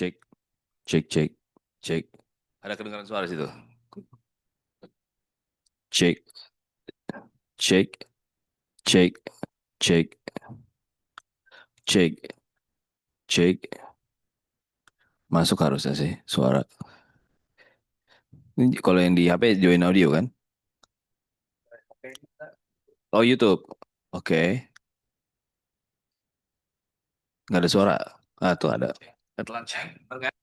Cek, cek, cek, cek. Ada kedengaran suara situ? Cek, cek, cek, cek, cek, cek. Masuk harusnya sih suara. Ini kalau yang di HP join audio kan? Oh YouTube. Oke. Nggak ada suara. Ah tuh ada. Telan cek. Oke.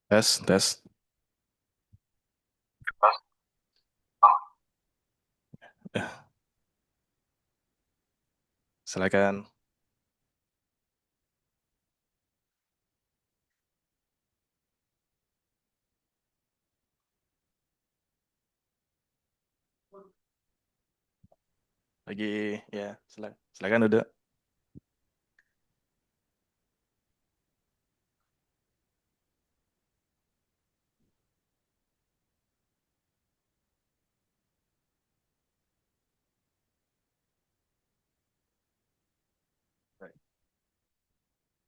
Tes. Ya, silakan. Lagi ya, silakan duduk.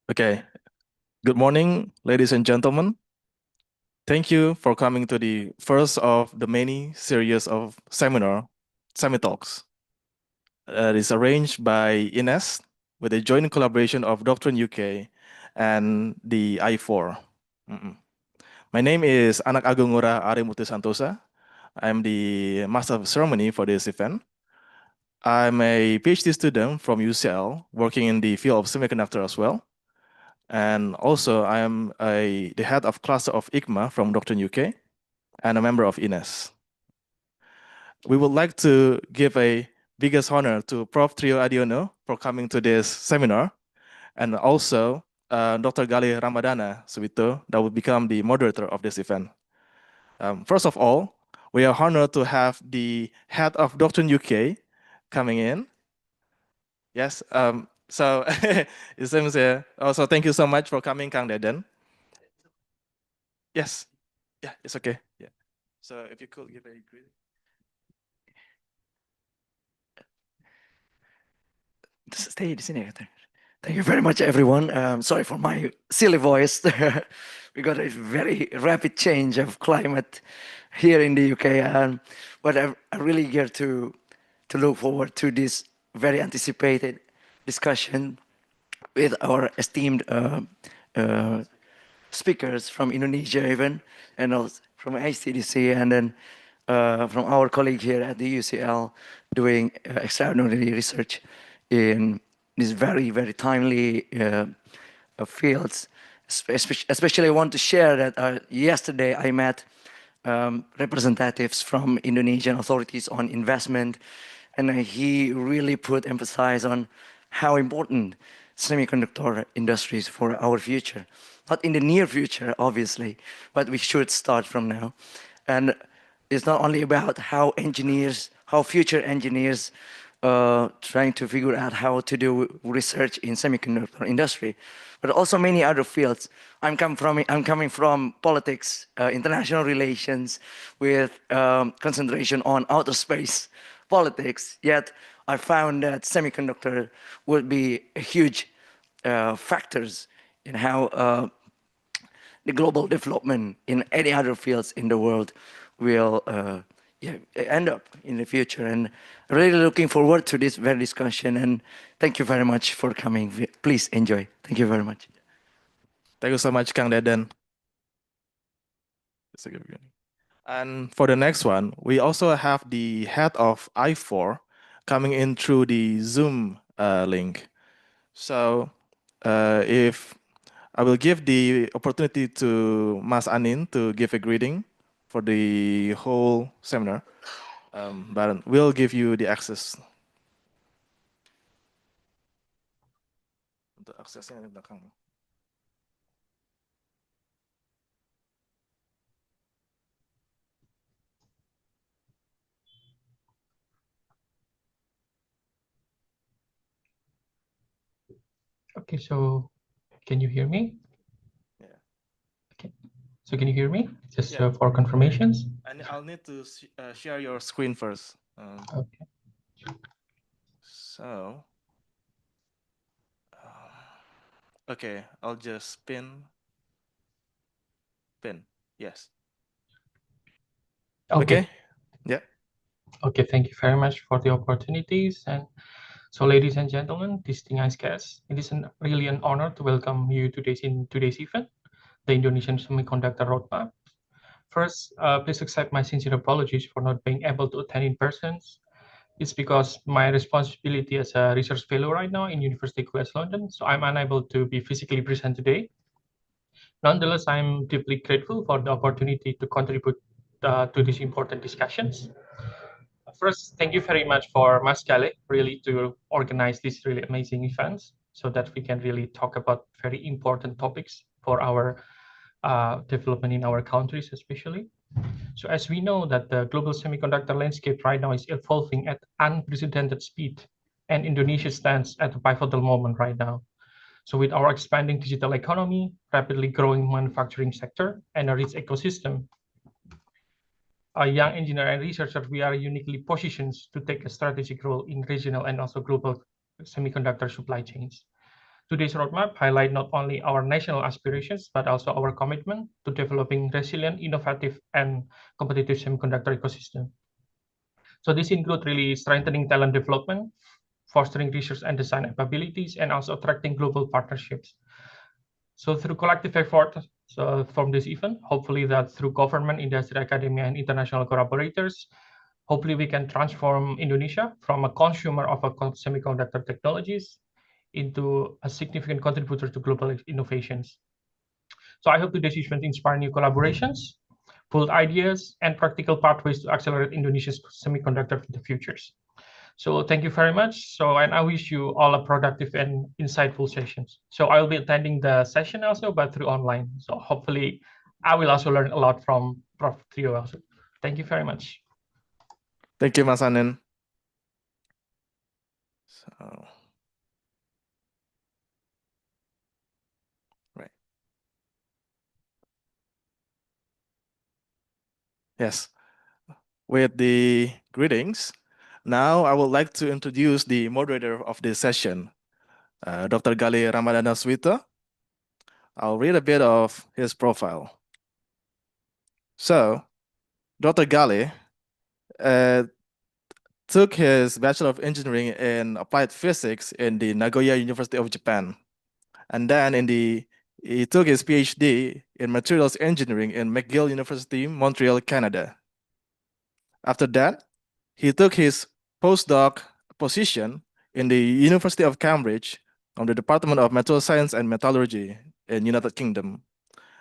Okay. Good morning, ladies and gentlemen. Thank you for coming to the first of the many series of seminar, SEMITALKS. It is arranged by INEST with a joint collaboration of Doctrine UK and the I-4. My name is Anak Agung Ngurah Arimuti Santosa. I'm the Master of Ceremony for this event. I'm a PhD student from UCL working in the field of semiconductor as well. And also I am the head of cluster of ICMA from Doctrine UK and a member of INEST. We would like to give a biggest honor to Prof. Trio Adiono for coming to this seminar, and also Dr. Gali Ramadana Subito that will become the moderator of this event. First of all, we are honored to have the head of Doctrine UK coming in. Yes, so it seems also thank you so much for coming, Kang Deden. Yes, yeah, it's okay. Yeah. So if you could give a greeting. Stay di sini. Thank you very much, everyone. Sorry for my silly voice. We got a very rapid change of climate here in the UK, but I really get to look forward to this very anticipated discussion with our esteemed speakers from Indonesia even, and also from ICDeC, and then from our colleague here at the UCL doing extraordinary research in these very, very timely fields. Especially I want to share that yesterday I met representatives from Indonesian authorities on investment, and he really put emphasis on how important semiconductor industry is for our future. Not in the near future, obviously, but we should start from now. And it's not only about how future engineers trying to figure out how to do research in semiconductor industry, but also many other fields. I'm coming from politics, international relations, with concentration on outer space politics. Yet I found that semiconductor would be a huge factors in how the global development in any other fields in the world will end up in the future. And really looking forward to this very discussion. And thank you very much for coming. Please enjoy. Thank you very much. Thank you so much, Kang Deden. And for the next one, we also have the head of I-4 coming in through the Zoom link. So if I will give the opportunity to Mas Anin to give a greeting for the whole seminar, but we'll give you the access. Untuk aksesnya di belakang. Okay, so can you hear me? Yeah. Okay. So can you hear me? Just Yeah. for confirmations. And I'll need to share your screen first. Okay. So, okay, I'll just pin. Yes. Okay. Yeah. Okay, thank you very much for the opportunities. And so, ladies and gentlemen, distinguished guests, it is really an honor to welcome you in today's event, the Indonesian Semiconductor Roadmap. First, please accept my sincere apologies for not being able to attend in person. It's because my responsibility as a research fellow right now in University College London, so I'm unable to be physically present today. Nonetheless, I'm deeply grateful for the opportunity to contribute to these important discussions. First, thank you very much for Mas Gale, really to organize these really amazing events so that we can really talk about very important topics for our development in our countries, especially. So as we know that the global semiconductor landscape right now is evolving at unprecedented speed, and Indonesia stands at a pivotal moment right now. So with our expanding digital economy, rapidly growing manufacturing sector, and a rich ecosystem, a young engineer and researcher, we are uniquely positioned to take a strategic role in regional and also global semiconductor supply chains. Today's roadmap highlight not only our national aspirations, but also our commitment to developing resilient, innovative, and competitive semiconductor ecosystem. So this includes really strengthening talent development, fostering research and design capabilities, and also attracting global partnerships. So through collective effort from this event, hopefully that through government, industry, academia, and international collaborators, hopefully we can transform Indonesia from a consumer of semiconductor technologies into a significant contributor to global innovations. So I hope today's event inspire new collaborations, bold ideas, and practical pathways to accelerate Indonesia's semiconductor in the futures. So thank you very much. So, and I wish you all a productive and insightful sessions. So I'll be attending the session also, but through online. So hopefully I will also learn a lot from Prof. Trio also. Thank you very much. Thank you, Mas Anin. So, right. Yes. With the greetings, now I would like to introduce the moderator of this session, Dr. Gali Ramadana Swita. I'll read a bit of his profile. So, Dr. Gali took his Bachelor of Engineering in Applied Physics in the Nagoya University of Japan. And then he took his PhD in Materials Engineering in McGill University, Montreal, Canada. After that, he took his postdoc position in the University of Cambridge on the Department of Material Science and Metallurgy in United Kingdom.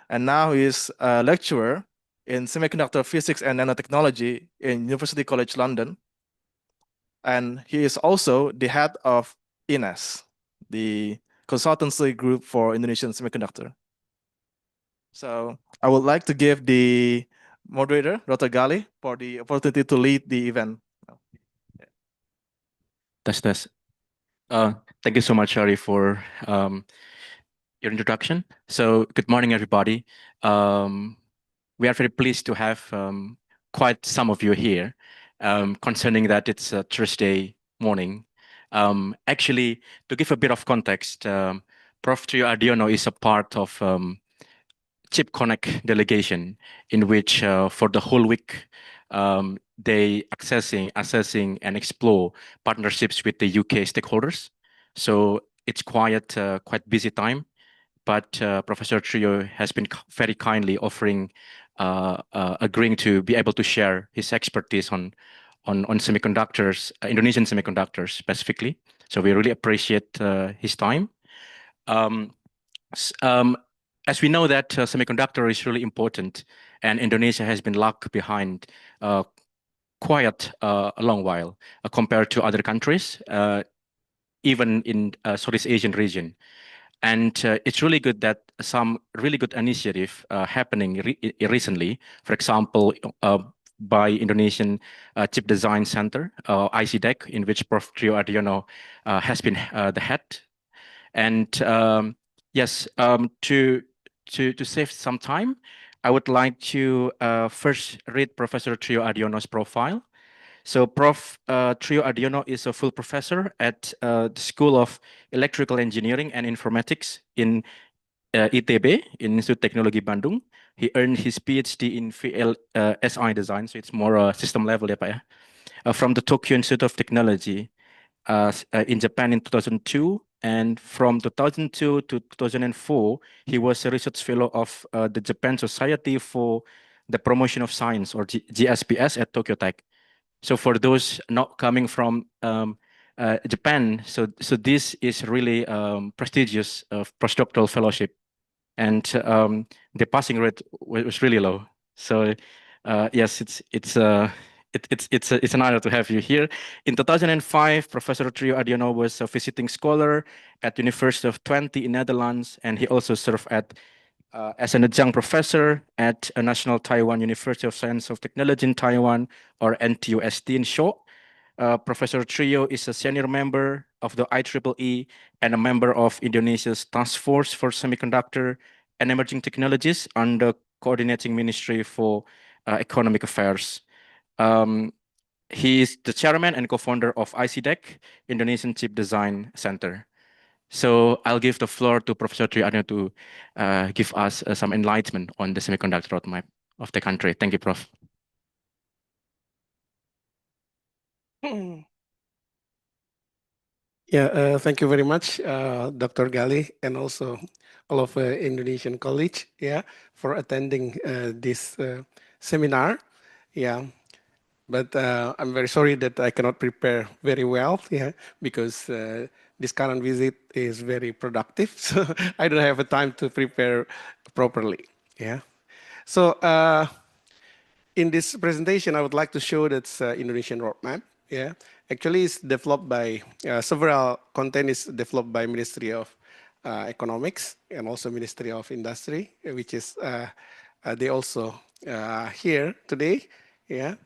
And now he is a lecturer in semiconductor physics and nanotechnology in University College London. And he is also the head of INEST, the consultancy group for Indonesian Semiconductor. So I would like to give the moderator, Dr. Gali, for the opportunity to lead the event. Test. Thank you so much, Shari, for your introduction. So good morning, everybody. We are very pleased to have quite some of you here, concerning that it's a Thursday morning. Actually, to give a bit of context, Prof. Trio Adiono is a part of Chip Connect delegation, in which for the whole week, they assessing and explore partnerships with the UK stakeholders. So it's quite busy time, but Professor Trio has been very kindly offering, agreeing to be able to share his expertise on semiconductors, Indonesian semiconductors specifically. So we really appreciate his time. As we know that semiconductor is really important, and Indonesia has been locked behind quite a long while compared to other countries, even in Southeast Asian region. And it's really good that some really good initiative happening recently. For example, by Indonesian Chip Design Center, ICDeC, in which Prof. Trio Adiono has been the head. And yes, to save some time, I would like to first read Professor Trio Adiono's profile. So Prof. Trio Adiono is a full professor at the School of Electrical Engineering and Informatics in ITB, Institut Teknologi Bandung. He earned his PhD in VLSI design, so it's more system level, ya, Pak, ya? From the Tokyo Institute of Technology in Japan in 2002. And from 2002 to 2004, he was a research fellow of the Japan Society for the Promotion of Science, or GSPS, at Tokyo Tech. So for those not coming from Japan, so this is really prestigious postdoctoral fellowship. and the passing rate was really low. So yes, it's an honor to have you here. In 2005, Professor Trio Adiono was a visiting scholar at University of Twente in Netherlands, and he also served as an adjunct professor at a National Taiwan University of Science of Technology in Taiwan, or NTUST in short. Professor Trio is a senior member of the IEEE and a member of Indonesia's Task Force for Semiconductor and Emerging Technologies under Coordinating Ministry for Economic Affairs. He is the chairman and co-founder of ICDeC, Indonesian Chip Design Center. So I'll give the floor to Professor Triadno to give us some enlightenment on the semiconductor roadmap of the country. Thank you, Prof. Yeah, thank you very much, Dr. Gali, and also all of Indonesian college, yeah, for attending this seminar. Yeah, but I'm very sorry that I cannot prepare very well, yeah, because this current visit is very productive, so I don't have a time to prepare properly, yeah. So in this presentation, I would like to show that's Indonesian roadmap. Yeah, actually, it's developed by several content is developed by Ministry of Economics and also Ministry of Industry, which is they also here today. Yeah,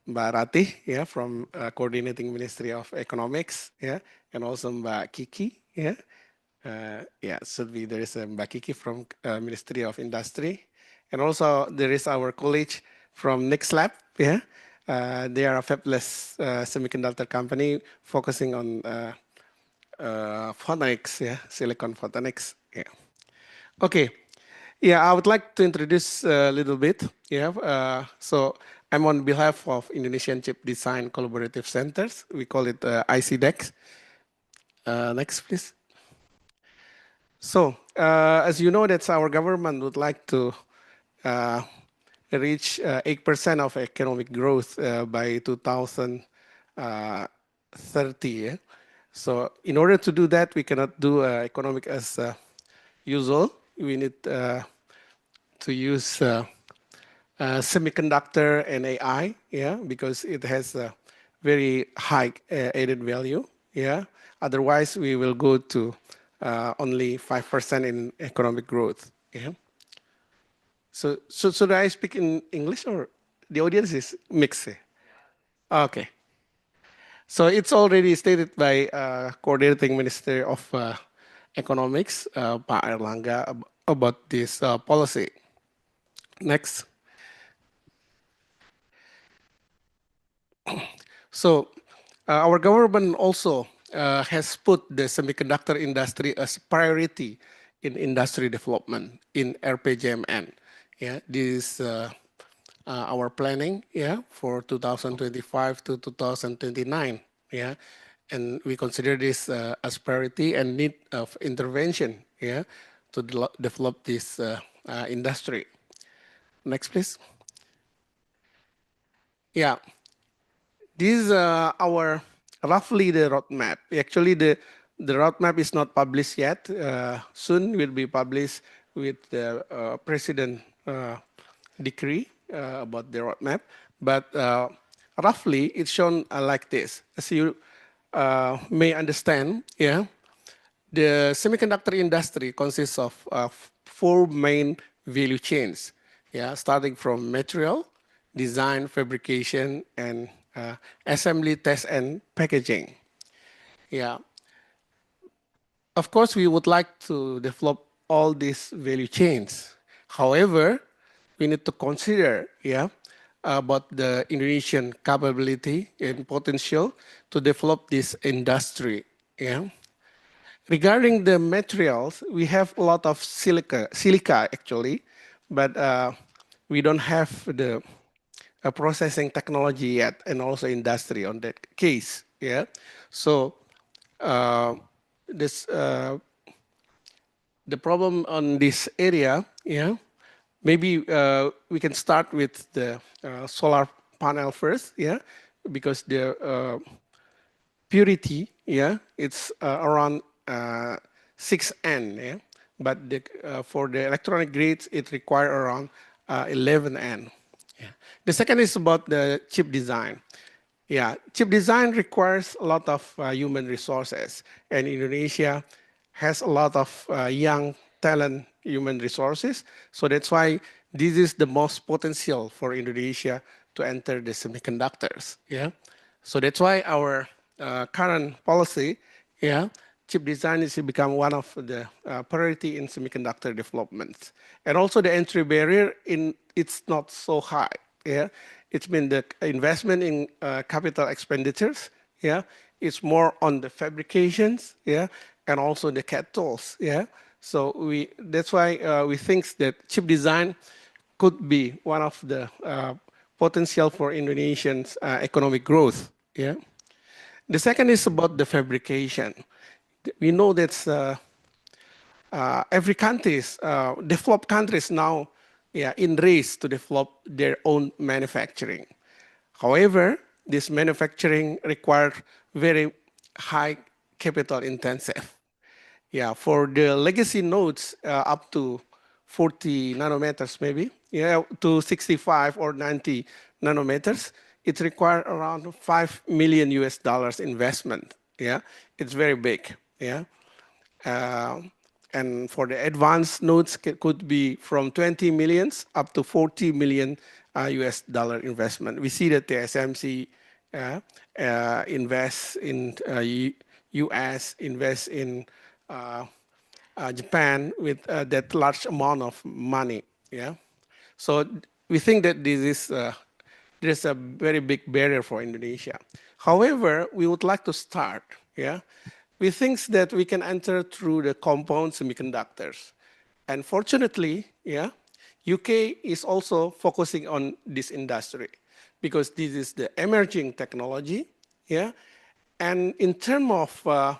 Mbak Rati, yeah, from Coordinating Ministry of Economics, yeah, and also Mbak Kiki, yeah. Yeah, should be there is a Mbak Kiki from Ministry of Industry. And also there is our colleague from Next Lab, yeah. They are a fabless semiconductor company focusing on photonics, yeah, silicon photonics, yeah. Okay, yeah, I would like to introduce a little bit, yeah. So I'm on behalf of Indonesian Chip Design Collaborative Centers. We call it ICDeC. Next, please. So, as you know, that's our government would like to reach 8% of economic growth by 2030. Yeah? So, in order to do that, we cannot do economic as usual. We need to use semiconductor and AI, yeah, because it has a very high added value, yeah. Otherwise, we will go to only 5% in economic growth, yeah. So should I speak in English or the audience is mixed? Okay. So it's already stated by Coordinating Minister of Economics, Pak Erlangga, about this policy. Next. So our government also has put the semiconductor industry as priority in industry development in RPJMN. Yeah, this is our planning, yeah, for 2025 to 2029, yeah, and we consider this as priority and need of intervention, yeah, to develop this industry. Next, please. Yeah, this is our roughly the roadmap. Actually, the roadmap is not published yet. Soon will be published with the president decree about the roadmap. But roughly, it's shown like this. As you may understand, yeah, the semiconductor industry consists of 4 main value chains. Yeah, starting from material, design, fabrication, and assembly, test, and packaging. Yeah. Of course, we would like to develop all these value chains. However, we need to consider, yeah, about the Indonesian capability and potential to develop this industry. Yeah. Regarding the materials, we have a lot of silica actually, but we don't have the processing technology yet, and also industry on that case. Yeah, so this the problem on this area. Yeah, maybe we can start with the solar panel first. Yeah, because the purity, yeah, it's around 6N. Yeah, but for the electronic grades, it requires around 11N. Yeah. The second is about the chip design. Yeah, chip design requires a lot of human resources, and Indonesia has a lot of young talent human resources. So that's why this is the most potential for Indonesia to enter the semiconductors. Yeah, so that's why our current policy, yeah, chip design is to become one of the priority in semiconductor development, and also the entry barrier in it's not so high. Yeah, it's been the investment in capital expenditures. Yeah, it's more on the fabrications. Yeah, and also the CAD tools. Yeah, so that's why we think that chip design could be one of the potential for Indonesian's economic growth. Yeah. The second is about the fabrication. We know that every countries, developed countries now, yeah, in race to develop their own manufacturing. However, this manufacturing requires very high capital intensive. Yeah, for the legacy nodes up to 40 nanometers maybe, yeah, to 65 or 90 nanometers, it requires around 5 million US dollars investment. Yeah, it's very big. Yeah, uh, and for the advanced nodes, could be from 20 millions up to 40 million US dollar investment. We see that the SMC invests in US, invests in Japan with that large amount of money. Yeah, so we think that this is there's a very big barrier for Indonesia. However, we would like to start. Yeah, we think that we can enter through the compound semiconductors, and fortunately, yeah, UK is also focusing on this industry because this is the emerging technology. Yeah, and in terms of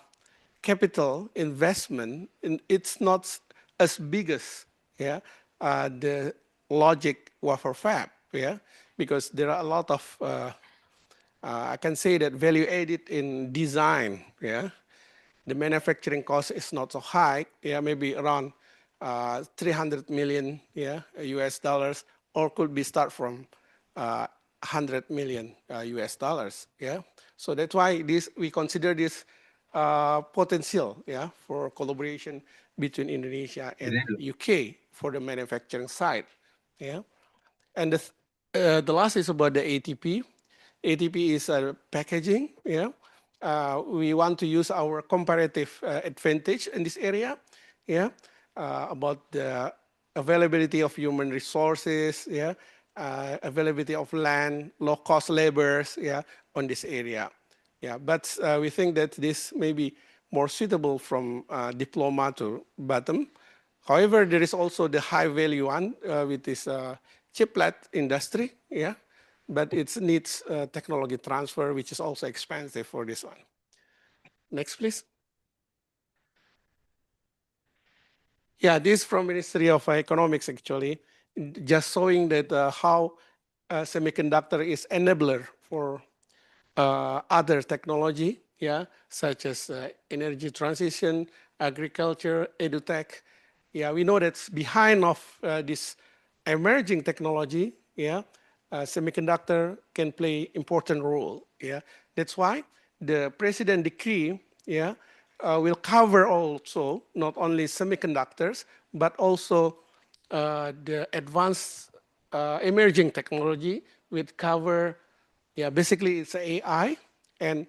capital investment, it's not as big as the logic wafer fab, yeah, because there are a lot of I can say that value added in design, yeah. The manufacturing cost is not so high, yeah, maybe around 300 million, yeah, US dollars, or could be start from 100 million US dollars, yeah. So that's why we consider this potential, yeah, for collaboration between Indonesia and UK for the manufacturing side, yeah. And the last is about the ATP. ATP is packaging, yeah. We want to use our comparative advantage in this area, yeah, about the availability of human resources, yeah, availability of land, low-cost laborers, yeah, on this area. Yeah, but we think that this may be more suitable from diploma to bottom. However, there is also the high-value one with this chiplet industry, yeah, but it needs technology transfer, which is also expensive for this one. Next, please. Yeah, this from Ministry of Economics, actually, just showing that how semiconductor is enabler for other technology, yeah, such as energy transition, agriculture, edutech. Yeah, we know that's behind of this emerging technology, yeah, semiconductor can play important role, yeah. That's why the president decree, yeah, will cover also not only semiconductors, but also the advanced emerging technology will cover, yeah, basically it's AI and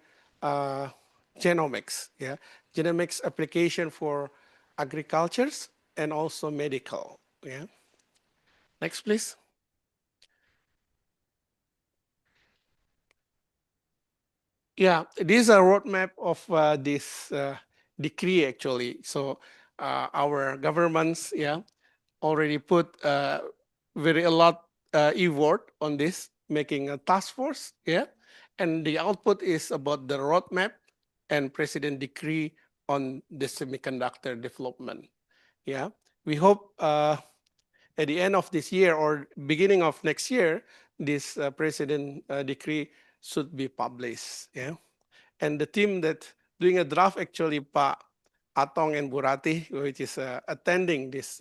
genomics, yeah. Genomics application for agricultures and also medical, yeah. Next, please. Yeah, this is a roadmap of this decree, actually. So our governments, yeah, already put very a lot effort on this, making a task force, yeah, and the output is about the roadmap and president decree on the semiconductor development. Yeah, we hope at the end of this year or beginning of next year, this president decree should be published. Yeah, and the team that doing a draft, actually, Pak Atong and Burati, which is attending this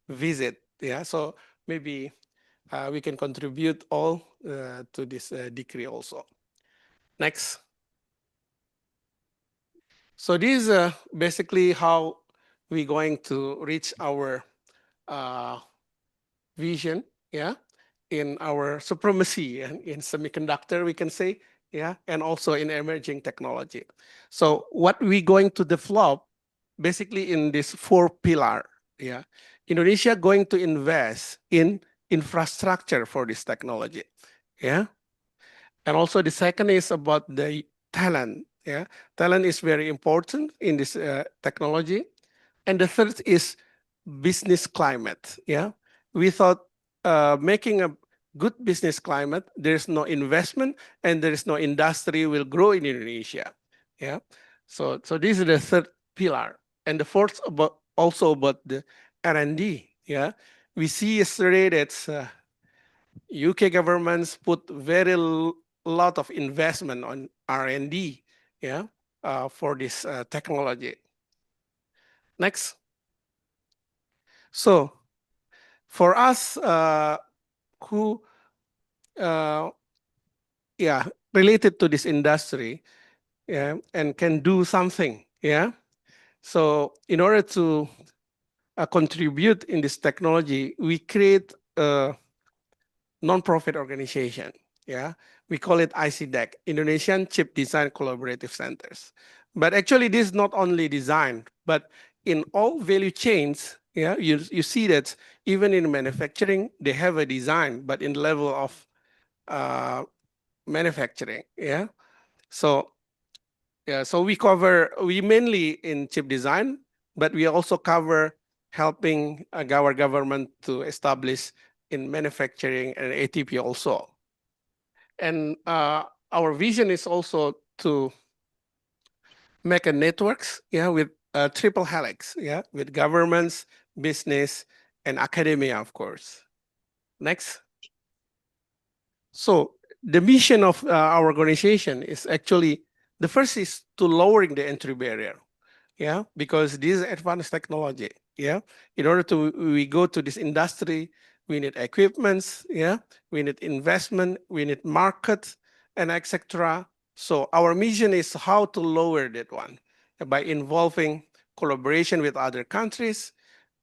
visit. Yeah, so maybe we can contribute all to this decree also. Next. So this is basically how we're going to reach our vision, yeah, in our supremacy in semiconductor, we can say, yeah, and also in emerging technology. So what we're going to develop, basically in this 4 pillar, yeah, Indonesia going to invest in infrastructure for this technology, yeah. And also the second is about the talent, yeah. Talent is very important in this technology. And the third is business climate. Yeah, we thought making a good business climate, there's no investment and there is no industry will grow in Indonesia. Yeah, so this is the third pillar, and the fourth also about the R&D. Yeah, we see yesterday that UK governments put very lot of investment on R&D. Yeah, for this technology. Next. So for us who related to this industry, yeah, and can do something, yeah. So in order to contribute in this technology, we create a non-profit organization. Yeah, we call it ICDeC, Indonesian Chip Design Collaborative Centers. But actually, this is not only design, but in all value chains, yeah, you see that even in manufacturing, they have a design, but in the level of manufacturing, yeah. So yeah, so we mainly in chip design, but we also cover helping our government to establish in manufacturing and ATP also. And our vision is also to make a networks, yeah, with triple helix, yeah, with governments, business, and academia, of course. Next. So the mission of our organization is actually, the first is to lowering the entry barrier, yeah, because this is advanced technology, yeah. In order to we go to this industry, we need equipments, yeah, we need investment, we need market, and etc. So our mission is how to lower that one by involving collaboration with other countries,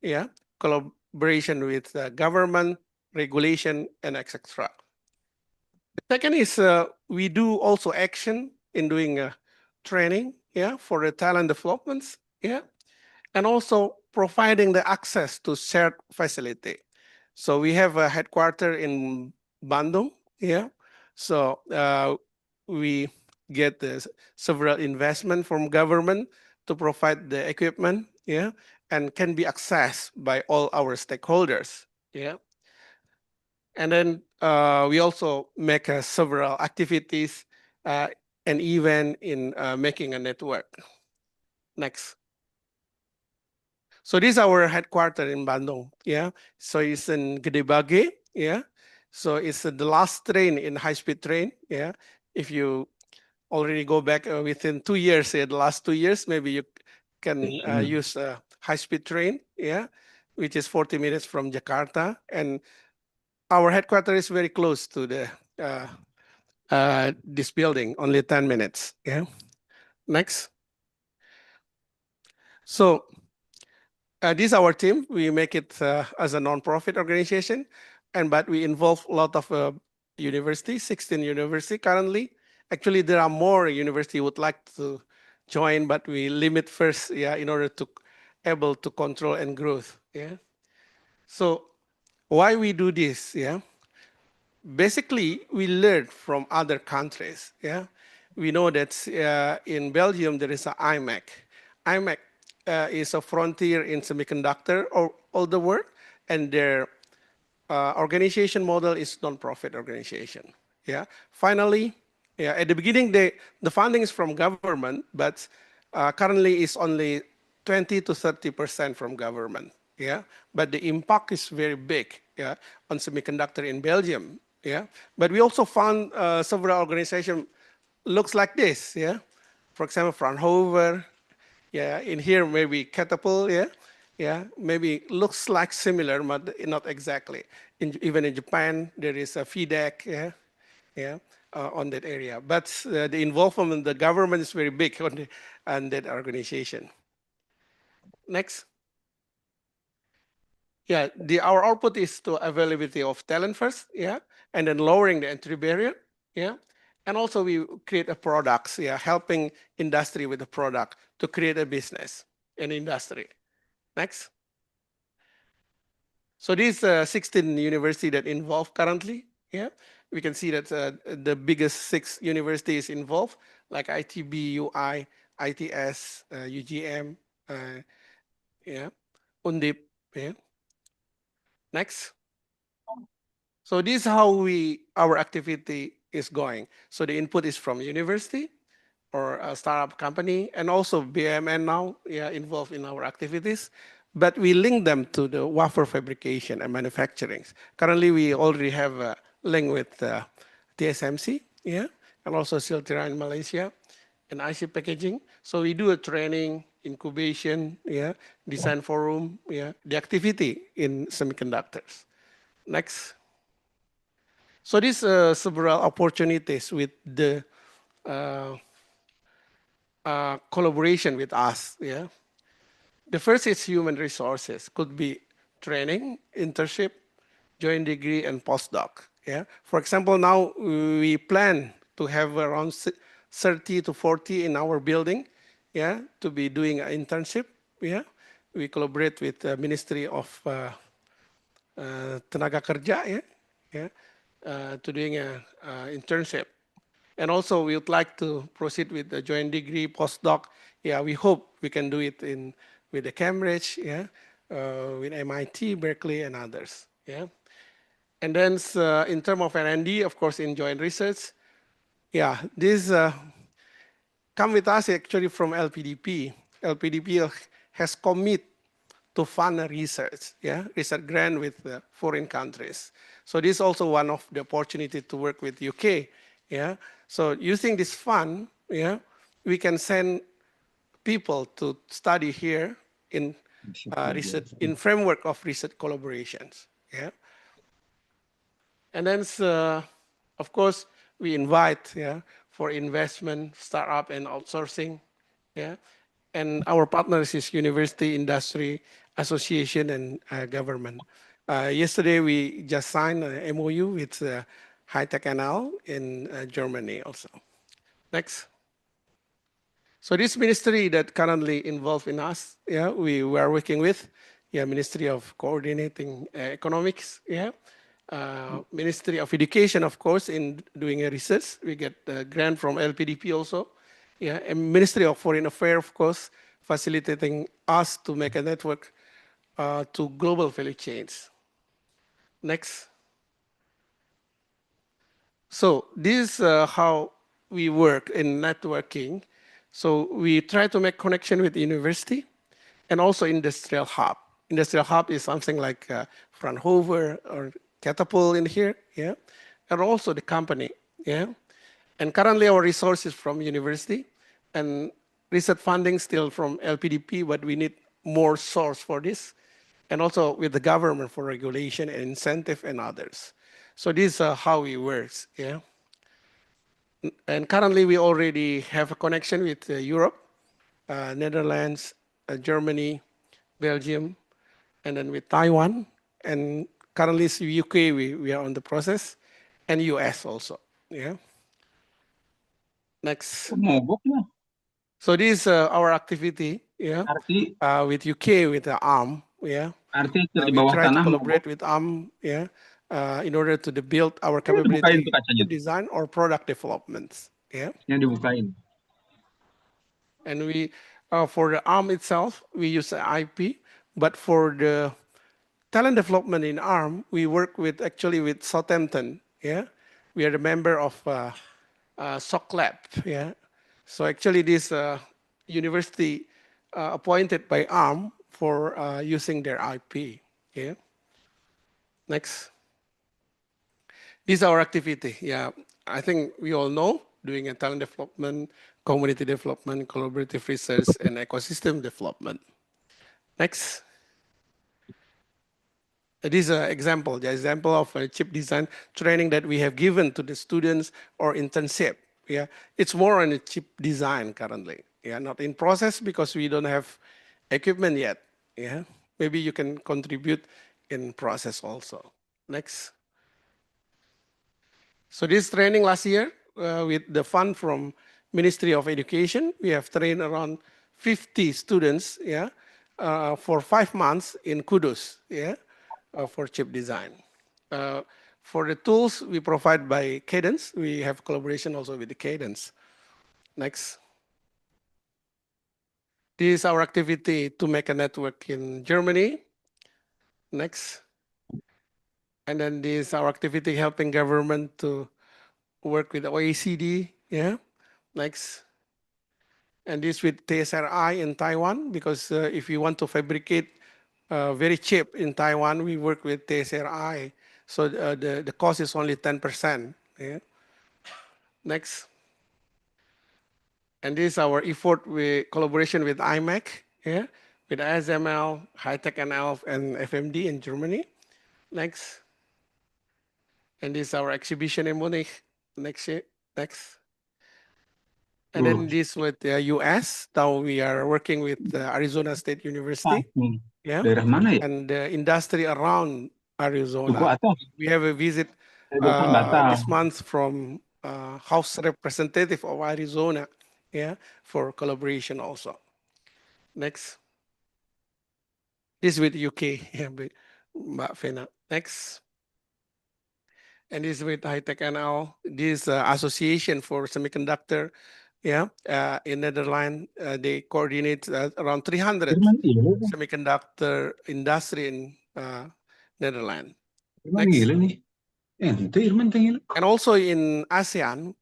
yeah, collaboration with the government, regulation, and etc. Second is we do also action in doing training, yeah, for the talent developments, yeah, and also providing the access to shared facility. So we have a headquarter in Bandung, yeah. So we get several investment from government to provide the equipment, yeah, and can be accessed by all our stakeholders, yeah. And then we also make several activities and event in making a network. Next. So this is our headquarters in Bandung, yeah. So it's in Gede Bage, yeah. So it's the last train in high-speed train, yeah. If you already go back within 2 years, the last 2 years, maybe you can use a high-speed train, yeah, which is 40 minutes from Jakarta. And our headquarters is very close to the this building, only 10 minutes. Yeah. Next. So this is our team. We make it as a non-profit organization, but we involve a lot of universities, 16 universities currently. Actually, there are more universities would like to join, but we limit first, yeah, in order to able to control and growth. Yeah. So why we do this? Yeah. Basically, we learn from other countries. Yeah, we know that in Belgium there is an IMEC. IMEC is a frontier in semiconductor all the world, and their organization model is non-profit organization. Yeah. Finally, yeah, at the beginning the funding is from government, but currently is only 20 to 30% from government. Yeah, but the impact is very big. Yeah, on semiconductor in Belgium. Yeah, but we also found several organizations looks like this. Yeah, for example, Fraunhofer, Yeah, in here maybe catapult, yeah, maybe looks like similar, but not exactly. Even in Japan, there is a FIDEC, on that area. But the involvement of the government is very big on that organization. Next. Yeah, our output is to availability of talent first, and then lowering the entry barrier, and also we create a products, helping industry with the product to create a business in industry. Next. So these 16 universities that involved currently, we can see that the biggest 6 universities involved, like ITB, UI, ITS, UGM, Undip. Next. So this is how our activity is going. So the input is from university or a startup company, and also BMN now involved in our activities. But we link them to the wafer fabrication and manufacturing. Currently, we already have a link with TSMC, and also Siltera in Malaysia, and IC packaging. So we do a training, incubation, design forum, the activity in semiconductors. Next. So these several opportunities with the collaboration with us. The first is human resources. Could be training, internship, joint degree, and postdoc. For example, now we plan to have around 30 to 40 in our building. To be doing an internship. We collaborate with the Ministry of Tenaga Kerja. To doing an internship. And also we would like to proceed with the joint degree, postdoc. We hope we can do it with the Cambridge, with MIT, Berkeley, and others. And then in terms of R&D, of course, in joint research, this come with us actually from LPDP. LPDP has committed to fund research, research grant with foreign countries. So this is also one of the opportunity to work with UK. So using this fund, we can send people to study here in research, in framework of research collaborations. And then, of course, we invite for investment, startup, and outsourcing. And our partners is University, Industry, Association, and government. Yesterday, we just signed an MOU with High Tech NL in Germany also. Next. So this ministry that currently involved in us, we are working with, Ministry of Coordinating Economics, Ministry of Education, of course, in doing a research. We get a grant from LPDP also. And Ministry of Foreign Affairs, of course, facilitating us to make a network to global value chains. Next. So this is how we work in networking. So we try to make connection with the university and also industrial hub. Industrial hub is something like Fraunhofer or Catapult in here, and also the company, And currently our resources from university and research funding still from LPDP, but we need more source for this, and also with the government for regulation and incentive and others. So this is how it works, And currently we already have a connection with Europe, Netherlands, Germany, Belgium, and then with Taiwan, and currently it's UK, we are on the process, and US also, Next. So this is our activity, with UK, with the ARM, we try to collaborate with ARM, in order to build our capability to design or product developments, And we, for the ARM itself, we use IP, but for the talent development in ARM, we work with actually with Southampton, We are a member of SOC Lab, So actually this university appointed by ARM for using their IP, Next. This is our activity, I think we all know doing a talent development, community development, collaborative research, and ecosystem development. Next. This is an example, the example of a chip design training that we have given to the students or internship. Yeah, it's more on a chip design currently. Yeah, not in process because we don't have equipment yet. Yeah, maybe you can contribute in process also. Next. So this training last year with the fund from Ministry of Education, we have trained around 50 students. Yeah, for 5 months in Kudus. Yeah. For chip design. For the tools we provide by Cadence, we have collaboration also with the Cadence. Next. This is our activity to make a network in Germany. Next. And then this is our activity helping government to work with OECD. Yeah. Next. And this with TSRI in Taiwan, because if you want to fabricate very cheap in Taiwan, we work with TSRI. So the cost is only 10%. Yeah. Next. And this is our effort with collaboration with IMEC, yeah, with ASML, Hightech NL, and FMD in Germany. Next. And this is our exhibition in Munich. Next. Next. And then this with the US. Now we are working with Arizona State University. Yeah. Daerah mana ya? And the industry around Duku Arizona. atas. We have a visit this month from House Representative of Arizona, yeah, for collaboration also. Next. This with UK, yeah, Mbak Vena. Next. And this with Hightech NL. This association for semiconductor, yeah, in Netherlands, they coordinate around 300 semiconductor industry in Netherlands. Next. And also in ASEAN,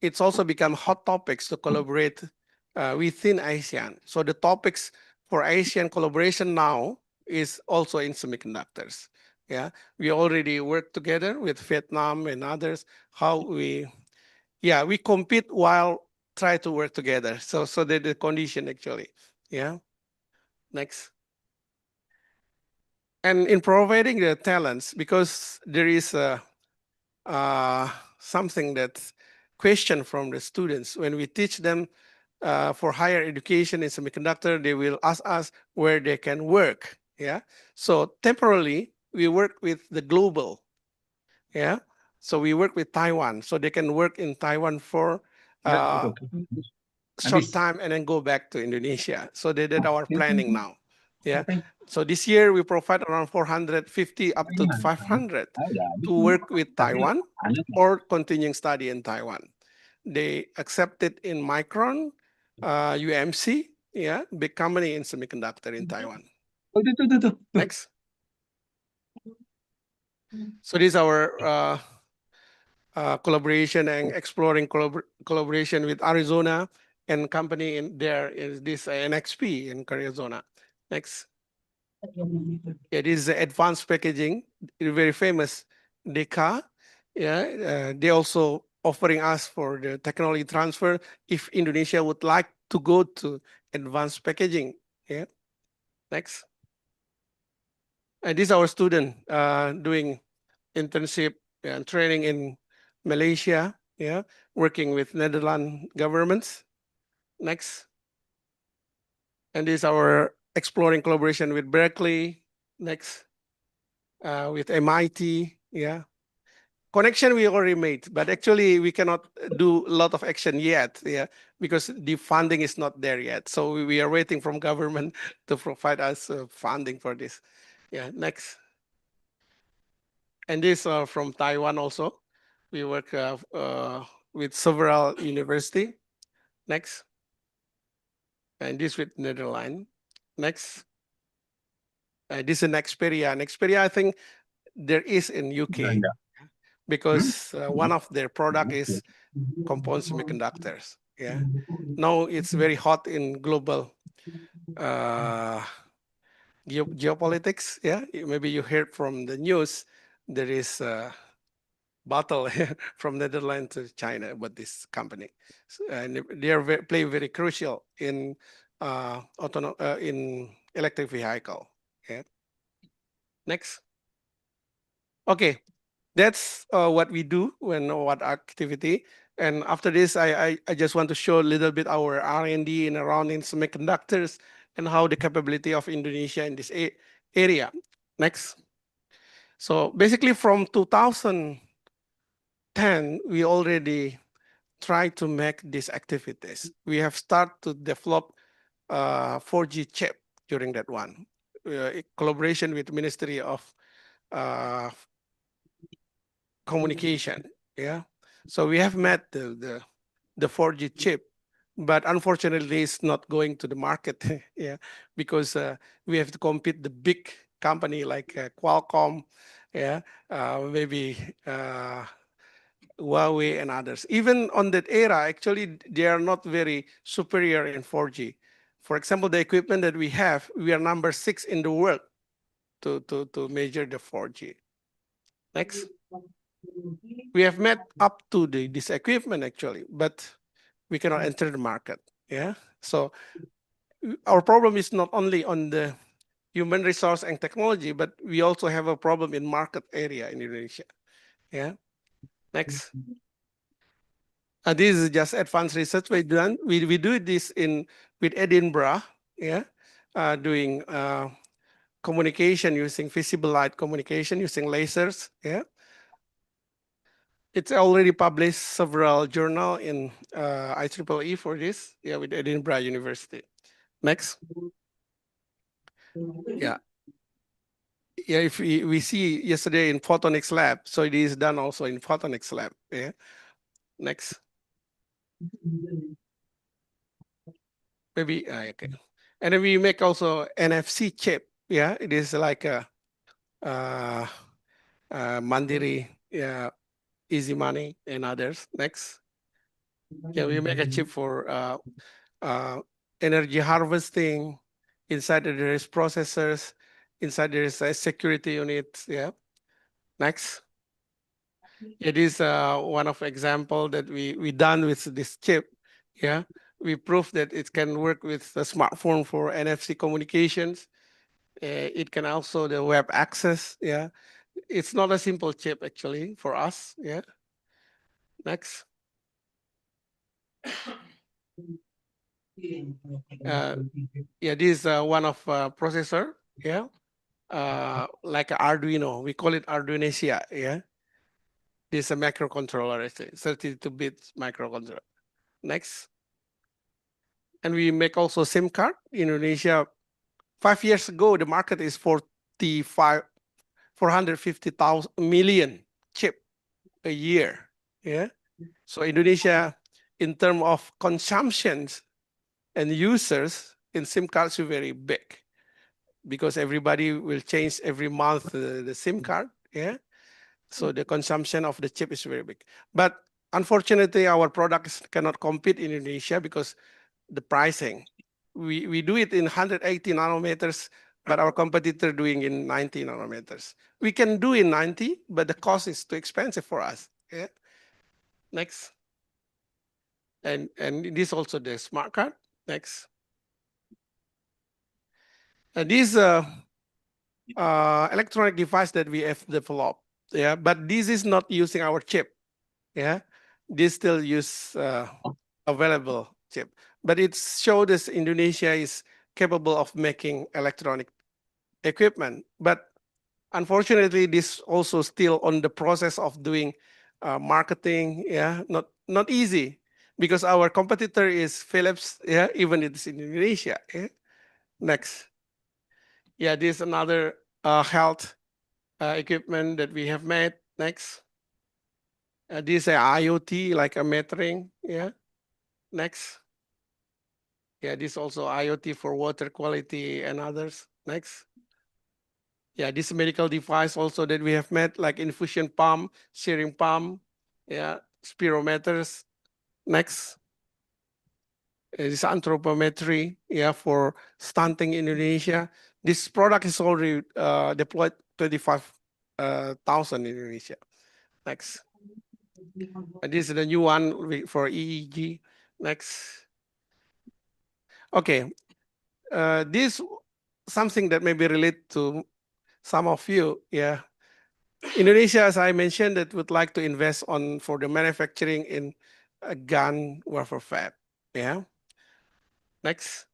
it's also become hot topics to collaborate within ASEAN. So the topics for ASEAN collaboration now is also in semiconductors. Yeah, we already work together with Vietnam and others. How we compete while try to work together. So that the condition actually. Yeah. Next. And in providing the talents, because there is something that's question from the students when we teach them for higher education in semiconductor, they will ask us where they can work. Yeah. So temporarily we work with the global. Yeah. So we work with Taiwan, so they can work in Taiwan for short time and then go back to Indonesia. So they did our planning now. Yeah. So this year we provide around 450 up to 500 to work with Taiwan or continuing study in Taiwan. They accepted in Micron, UMC, yeah, big company in semiconductor in Taiwan. Next. So this is our collaboration and exploring collaboration with Arizona and company in there is this NXP in Arizona. Next. It is advanced packaging, very famous DECA. Yeah, they also offering us for the technology transfer if Indonesia would like to go to advanced packaging. Yeah. Next. And this is our student doing internship and training in Malaysia. Yeah, working with Netherlands governments. Next. And this is our exploring collaboration with Berkeley. Next. With MIT. Yeah. Connection we already made, but actually we cannot do a lot of action yet, yeah, because the funding is not there yet. So we are waiting from government to provide us funding for this. Yeah, next. And this from Taiwan also. We work with several university. Next. And this with Netherlands. Next. This is Nexperia. Nexperia, I think there is in UK. Because one of their product is compound semiconductors. Yeah. Now it's very hot in global geopolitics. Yeah. Maybe you heard from the news. There is battle from Netherlands to China about this company. And they are play very crucial in in electric vehicle. Yeah. Next. Okay, that's what we do when what activity. And after this, I just want to show a little bit our R&D in around in semiconductors and how the capability of Indonesia in this area. Next. So basically from 2010, we already tried to make these activities. We have started to develop 4G chip during that one, in collaboration with Ministry of Communication. Yeah, so we have met the 4G chip, but unfortunately, it's not going to the market. Yeah, because we have to compete the big company like Qualcomm. Yeah, maybe Huawei and others. Even on that era, actually, they are not very superior in 4G. For example, the equipment that we have, we are number 6 in the world to measure the 4G. Next. We have met up to this equipment actually, but we cannot enter the market. Yeah. So our problem is not only on the human resource and technology, but we also have a problem in market area in Indonesia. Yeah. Next. This is just advanced research we done. We do this with Edinburgh. Yeah. Doing communication using visible light communication using lasers. Yeah. It's already published several journal in IEEE for this, yeah, with Edinburgh University. Next. Yeah. Yeah, if we see yesterday in photonics lab, so it is done also in photonics lab. Yeah. Next. Maybe okay. And then we make also NFC chip. Yeah, it is like a Mandiri, yeah, Easy Money and others. Next. Yeah, we make a chip for energy harvesting. Inside there is processors. Inside there is a security unit. Yeah. Next. It is one of example that we done with this chip. Yeah. We proved that it can work with the smartphone for NFC communications. It can also the web access. Yeah. It's not a simple chip actually for us. Yeah. Next. Yeah, this is one of processor. Yeah. Like Arduino, we call it Arduinesia. Yeah. This is a microcontroller, it's a 32-bit microcontroller. Next. And we make also SIM card in Indonesia. 5 years ago, the market is 450,000 million chip a year. Yeah. So Indonesia, in terms of consumptions and users in SIM cards, is very big because everybody will change every month the SIM card. Yeah. So the consumption of the chip is very big. But unfortunately, our products cannot compete in Indonesia because the pricing. We do it in 180 nanometers, but our competitor doing in 90 nanometers. We can do in 90, but the cost is too expensive for us. Yeah. Next. And this also the smart card. Next. This electronic device that we have developed. Yeah, but this is not using our chip. Yeah, this still use available chip, but it shows us Indonesia is capable of making electronic equipment. But unfortunately, this also still on the process of doing marketing. Yeah, not easy because our competitor is Philips. Yeah, even it's in Indonesia. Yeah. Next. Yeah, this is another health equipment that we have made. Next. This is IoT, like a metering. Yeah. Next. Yeah, this also IoT for water quality and others. Next. Yeah, this medical device also that we have made, like infusion pump, searing pump, yeah, spirometers. Next. This anthropometry, yeah, for stunting in Indonesia. This product is already deployed 25,000 in Indonesia. Next. This is the new one for EEG. Next. Okay. This something that maybe relate to some of you. Yeah. Indonesia, as I mentioned, that would like to invest on for the manufacturing in a gun wafer fab. Yeah. Next.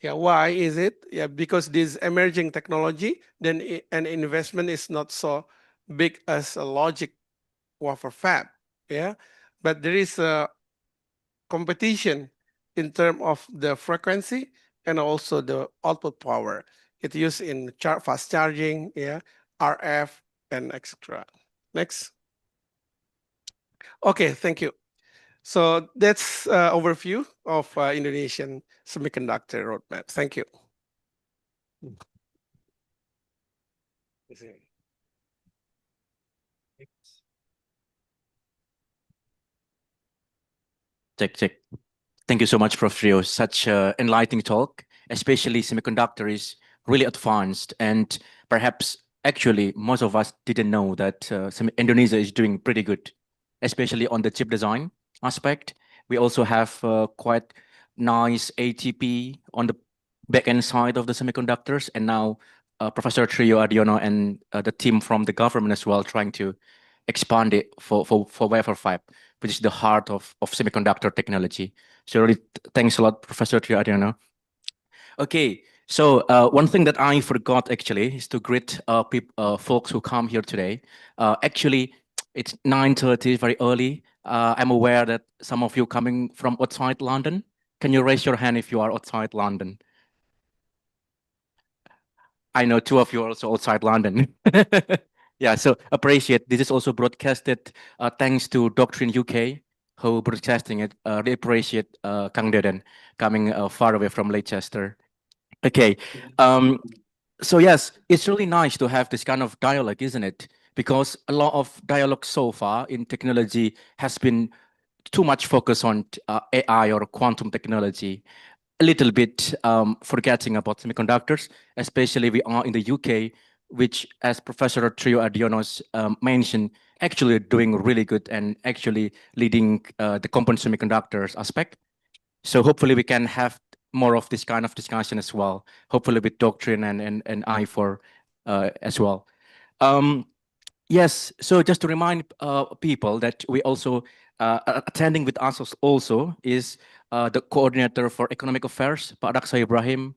Yeah, why is it? Yeah, because this emerging technology, then an investment is not so big as a logic wafer fab. Yeah, but there is a competition in terms of the frequency and also the output power. It used in fast charging, yeah, RF and etc. Next. Okay, thank you. So that's overview of Indonesian semiconductor roadmap. Thank you. Check. Thank you so much, Prof. Rio. Such enlightening talk, especially semiconductor is really advanced. And perhaps actually most of us didn't know that Indonesia is doing pretty good, especially on the chip design aspect. We also have quite nice ATP on the back-end side of the semiconductors. And now Professor Trio Adiono and the team from the government as well trying to expand it for wafer fab, which is the heart of semiconductor technology. So really, thanks a lot, Professor Triadiano. Okay, so one thing that I forgot actually is to greet folks who come here today. Actually, it's 9:30, very early. I'm aware that some of you coming from outside London. Can you raise your hand if you are outside London? I know two of you are also outside London. Yeah, so appreciate. This is also broadcasted thanks to Doctrine UK, who broadcasting it. They appreciate Kang Deden coming far away from Leicester. Okay, so yes, it's really nice to have this kind of dialogue, isn't it? Because a lot of dialogue so far in technology has been too much focus on AI or quantum technology, a little bit forgetting about semiconductors, especially we are in the UK, which, as Professor Trio Adionos mentioned, actually doing really good and actually leading the component semiconductors aspect. So hopefully we can have more of this kind of discussion as well, hopefully with Doctrine and I-4 as well. Yes, so just to remind people that we also attending with us also is the coordinator for economic affairs, Pak Daksa Ibrahim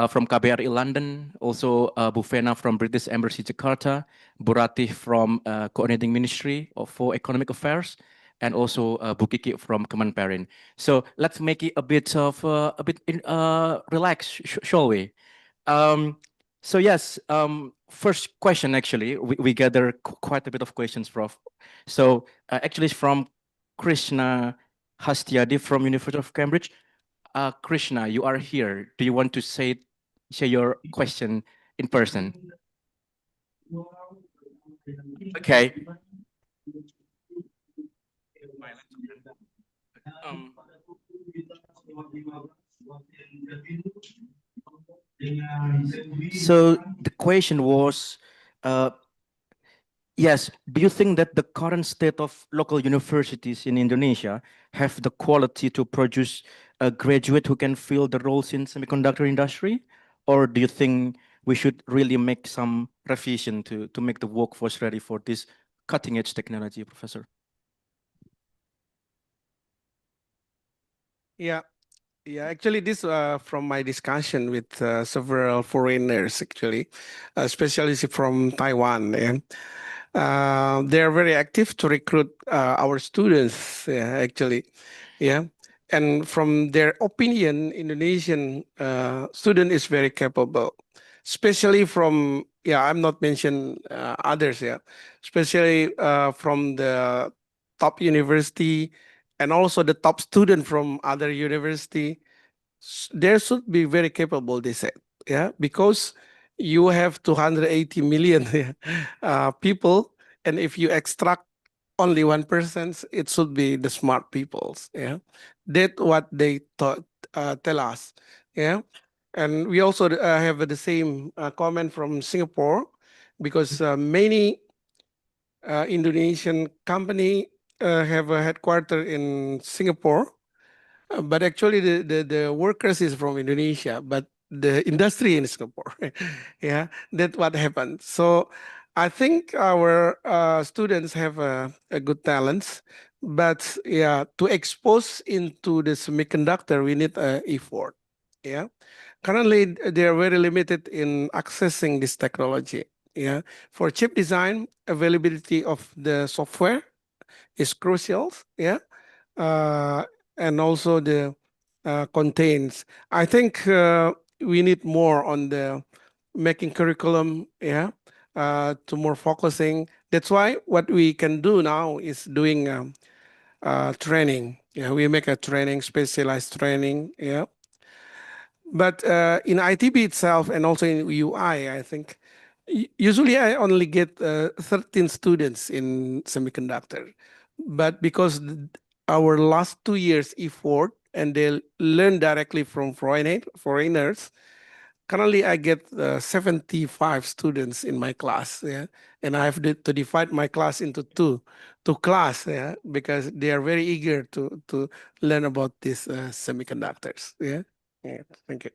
from KBRI London, also Bufena from British Embassy Jakarta, Burati from coordinating ministry for economic affairs, and also Bukiki from Kemenperin. So let's make it a bit relaxed, shall we? So yes, first question actually, we gather quite a bit of questions, Prof. So actually it's from Krishna Hastiadi from University of Cambridge. Krishna, you are here. Do you want to say your question in person? Okay. So the question was, yes, do you think that the current state of local universities in Indonesia have the quality to produce a graduate who can fill the roles in semiconductor industry? Or do you think we should really make some revision to make the workforce ready for this cutting edge technology, Professor? Yeah, actually, this from my discussion with several foreigners, actually, especially from Taiwan. And they are very active to recruit our students, actually. Yeah. And from their opinion, Indonesian student is very capable, especially from, I'm not mention others, especially from the top university and also the top student from other university. There should be very capable, they said, because you have 280 million people, and if you extract only 1%, it should be the smart peoples. That's what they tell us. And we also have the same comment from Singapore, because many Indonesian company have a headquarters in Singapore, but actually the workers is from Indonesia, but the industry in Singapore. Yeah, that's what happened. So I think our students have a good talents, but yeah, to expose into the semiconductor, we need effort. Yeah, currently they are very limited in accessing this technology. Yeah, for chip design, availability of the software is crucial. Yeah, uh, and also the contains. I think we need more on the making curriculum, yeah, to more focusing. That's why what we can do now is doing training. Yeah, we make a training, specialized training. Yeah, but in ITB itself and also in UI, I think usually I only get 13 students in semiconductor, but because our last 2 years effort and they learn directly from foreigners, currently I get 75 students in my class. Yeah, and I have to divide my class into two class. Yeah, because they are very eager to learn about these semiconductors. Yeah. Yeah. Thank you.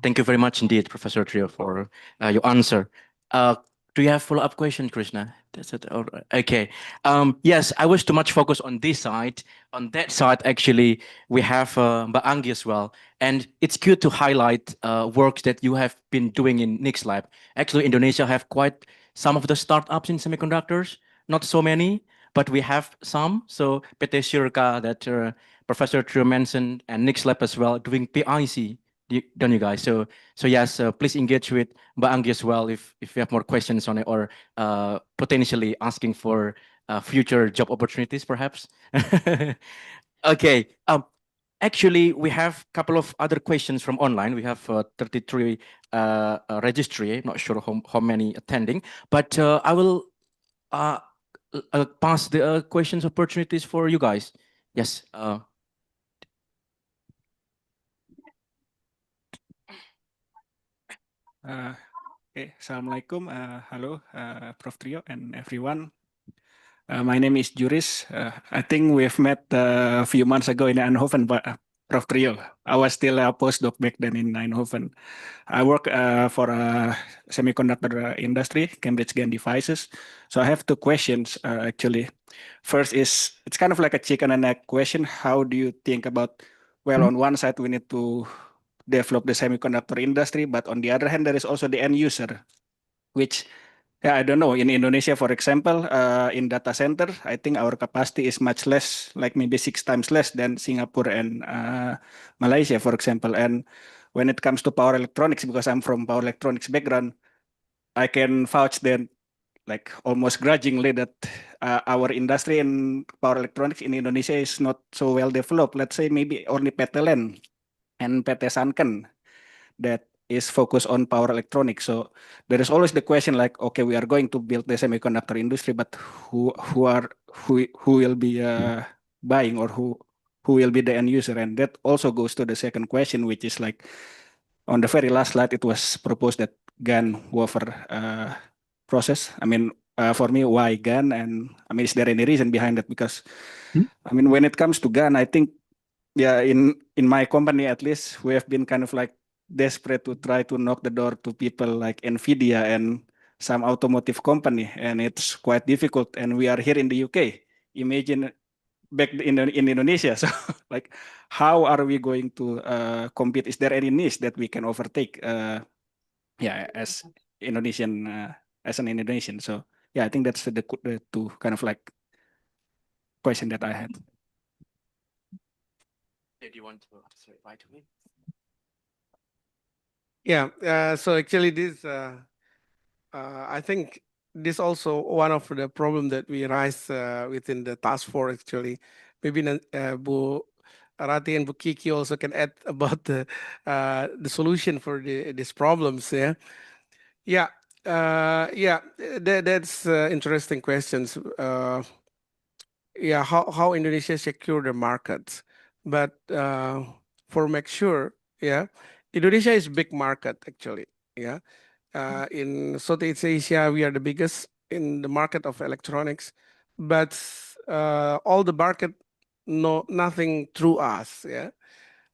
Thank you very much indeed, Professor Trio, for your answer. Do you have follow-up question, Krishna? That's it. All right. Okay. Yes, I was too much focused on this side. On that side, actually, we have Mbak Anggi as well. And it's good to highlight works that you have been doing in Nick's lab. Actually, Indonesia have quite some of the startups in semiconductors. Not so many, but we have some. So PT Shirka that Professor Trio mentioned and Nick's lab as well doing PIC. Don't you guys? So yes, please engage with Mbak Anggi as well if you have more questions on it or potentially asking for future job opportunities, perhaps. Okay. Actually, we have a couple of other questions from online. We have 33 registry. Not sure how many attending, but I will pass the questions opportunities for you guys. Yes. Okay, Assalamualaikum. Hello, Prof. Trio and everyone. My name is Juris. I think we've met a few months ago in Eindhoven, but Prof. Trio. I was still a postdoc back then in Eindhoven. I work for a semiconductor industry, Cambridge GaN devices. So I have two questions actually. First is, it's kind of like a chicken and egg question. How do you think about, well, on one side, we need to develop the semiconductor industry, but on the other hand, there is also the end user, which, yeah, I don't know. In Indonesia, for example, in data center, I think our capacity is much less, like maybe 6 times less than Singapore and Malaysia, for example. And when it comes to power electronics, because I'm from power electronics background, I can vouch that, like almost grudgingly, that our industry in power electronics in Indonesia is not so well developed. Let's say maybe only PT LEN and PT Sanken that is focused on power electronics. So there is always the question like, okay, we are going to build the semiconductor industry, but who will be buying, or who will be the end user? And that also goes to the second question, which is like, on the very last slide, it was proposed that GaN wafer process. I mean, for me, why GaN? And I mean, is there any reason behind that? Because I mean, when it comes to GaN, I think, yeah, in my company at least, we have been kind of like desperate to try to knock the door to people like Nvidia and some automotive company, and it's quite difficult. And we are here in the UK. Imagine back in Indonesia. So like, how are we going to compete? Is there any niche that we can overtake? Yeah, as Indonesian, as an Indonesian. So yeah, I think that's the two kind of like question that I had. Did you want to answer it right away? Yeah. So actually, this I think this also one of the problem that we rise within the task force. Actually, maybe Bu Rati and Bu Kiki also can add about the solution for these problems. Yeah. Yeah. Yeah. That's interesting questions. Yeah, how Indonesia secure the markets, but for make sure, yeah, Indonesia is big market actually. Yeah, in Southeast Asia we are the biggest in the market of electronics, but all the market know nothing through us.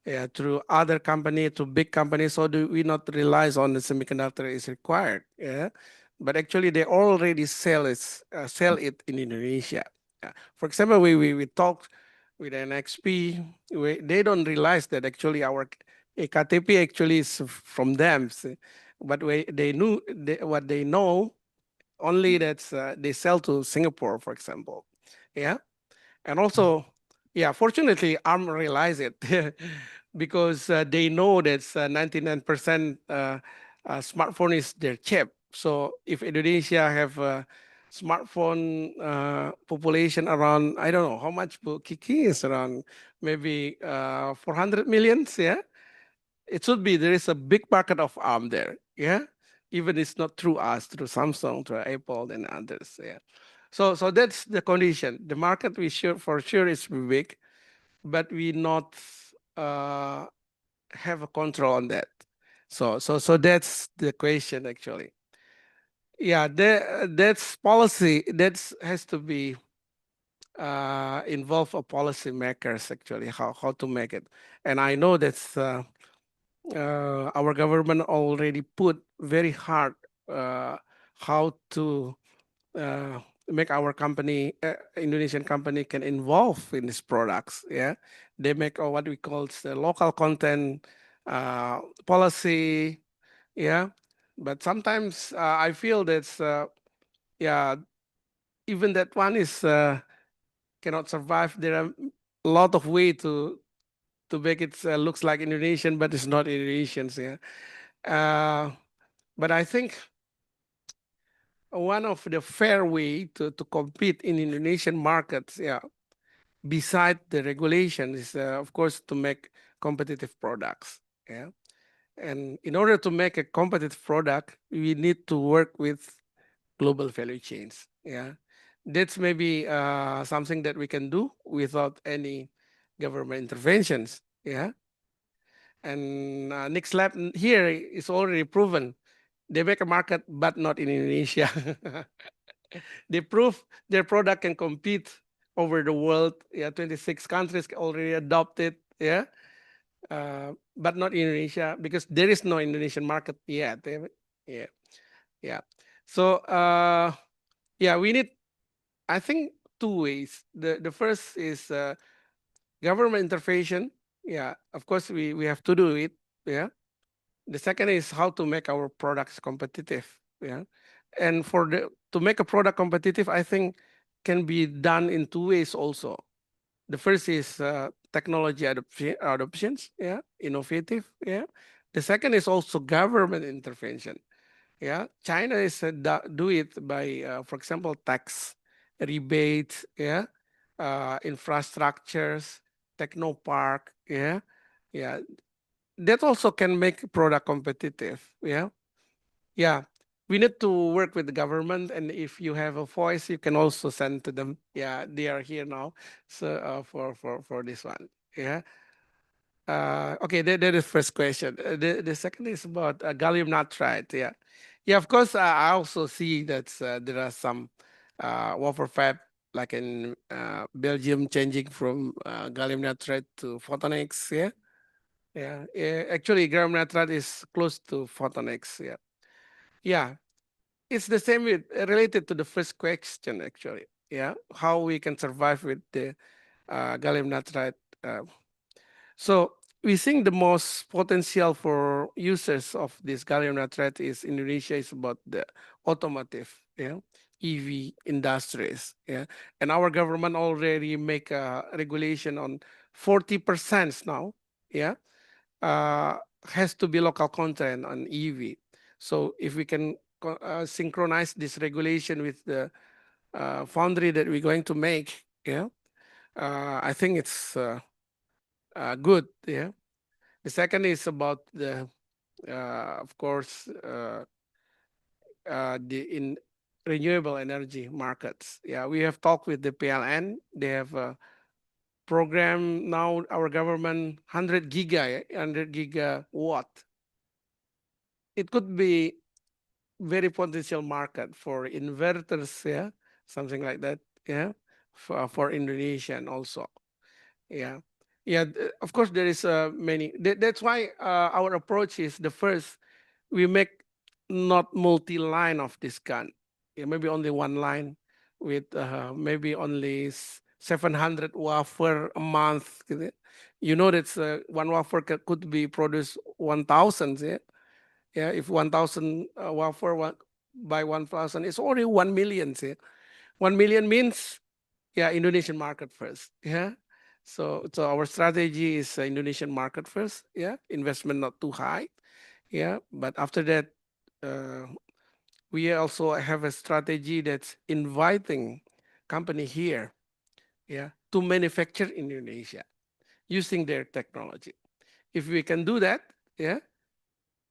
Yeah, through other company, to big companies. So do we not realize on the semiconductor is required? Yeah, but actually they already sell it in Indonesia. For example, we talked with an XP. They don't realize that actually our KTP actually is from them. But what they know only that they sell to Singapore, for example. Yeah, and also, yeah, fortunately, ARM realized it because they know that 99% smartphone is their chip. So if Indonesia have a smartphone population around, I don't know how much, Kiki is around maybe 400 millions, yeah? It should be, there is a big market of ARM there, yeah? Even it's not through us, through Samsung, through Apple and others, yeah. So that's the condition. The market for sure is big, but we not have a control on that. So that's the question actually. Yeah, that's policy. That has to be involve a policy makers actually how to make it. And I know that's our government already put very hard how to make our company, Indonesian company, can involve in these products. Yeah, they make what we call the local content policy. Yeah, but sometimes I feel that's yeah, even that one is cannot survive. There are a lot of way to make it looks like Indonesian, but it's not Indonesians. Yeah, but I think one of the fair way to compete in Indonesian markets, yeah, beside the regulation is, of course, to make competitive products. Yeah, and in order to make a competitive product, we need to work with global value chains. Yeah, that's maybe something that we can do without any government interventions. Yeah, and Nick's lab here is already proven. They make a market, but not in Indonesia. They prove their product can compete over the world. Yeah, 26 countries already adopted. Yeah, but not Indonesia because there is no Indonesian market yet. Yeah, yeah. So yeah, we need, I think, two ways. The first is government intervention. Yeah, of course we have to do it. Yeah. The second is how to make our products competitive. Yeah, and to make a product competitive, I think can be done in two ways also. The first is technology adoptions, yeah, innovative, yeah. The second is also government intervention, yeah. China is do it by, for example, tax rebates, yeah, infrastructures, technopark, yeah, yeah. That also can make product competitive, yeah. Yeah, we need to work with the government, and if you have a voice, you can also send to them. Yeah, they are here now, so for this one, yeah. Okay, that is first question. The second is about gallium nitride. Yeah, yeah. Of course, I also see that there are some wafer fab like in Belgium changing from gallium nitride to photonics. Yeah, yeah. Actually, gallium nitride is close to photonics. Yeah, yeah. It's the same with related to the first question actually. Yeah, how we can survive with the gallium nitride. So we think the most potential for users of this gallium nitride is Indonesia is about the automotive, yeah, EV industries, yeah, and our government already make a regulation on 40% now, yeah, has to be local content on EV. So if we can synchronize this regulation with the foundry that we're going to make, yeah, I think it's good, yeah. The second is about the, of course, in renewable energy markets. Yeah, we have talked with the PLN. They have a program now. Our government 100 gigawatt. It could be very potential market for inverters, yeah, something like that, yeah, for Indonesian also, yeah, yeah. Of course, there is many. That's why our approach is the first we make not multi-line of this gun, yeah, maybe only one line with maybe only 700 wafer a month. You know that one wafer could be produced 1,000, yeah. Yeah, if 1,000 wafer by 1,000, it's already 1 million. See? 1 million means, yeah, Indonesian market first. Yeah. So our strategy is Indonesian market first. Yeah. Investment not too high. Yeah. But after that, we also have a strategy that's inviting company here, yeah, to manufacture in Indonesia using their technology. If we can do that, yeah,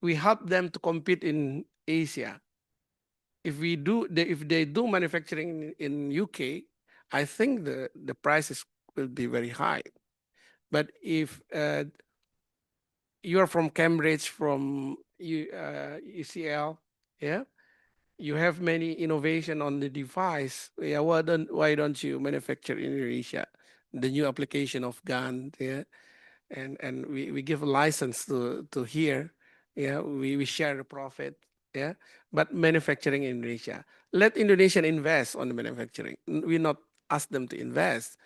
we help them to compete in Asia. If they do manufacturing in UK, I think the prices will be very high. But if you're from Cambridge, from UCL, yeah, you have many innovation on the device. Yeah, why don't you manufacture in Indonesia? The new application of GAN, yeah, and we give a license to here, yeah, we share the profit, yeah, but manufacturing in Indonesia. Let Indonesian invest on the manufacturing. We not ask them to invest,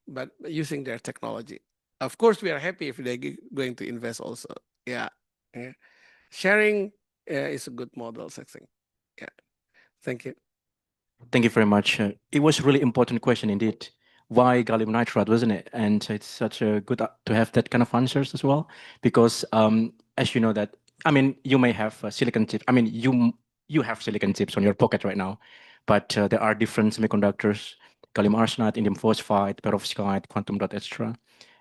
but using their technology. Of course, we are happy if they're going to invest also. Yeah, yeah. Sharing is a good model, I think. Yeah, thank you. Thank you very much. It was a really important question indeed. Why gallium nitride, wasn't it? And it's such a good to have that kind of answers as well, because as you know that, I mean, you may have silicon chips. I mean, you have silicon chips on your pocket right now, but there are different semiconductors: gallium arsenide, indium phosphide, perovskite, quantum dot, etc.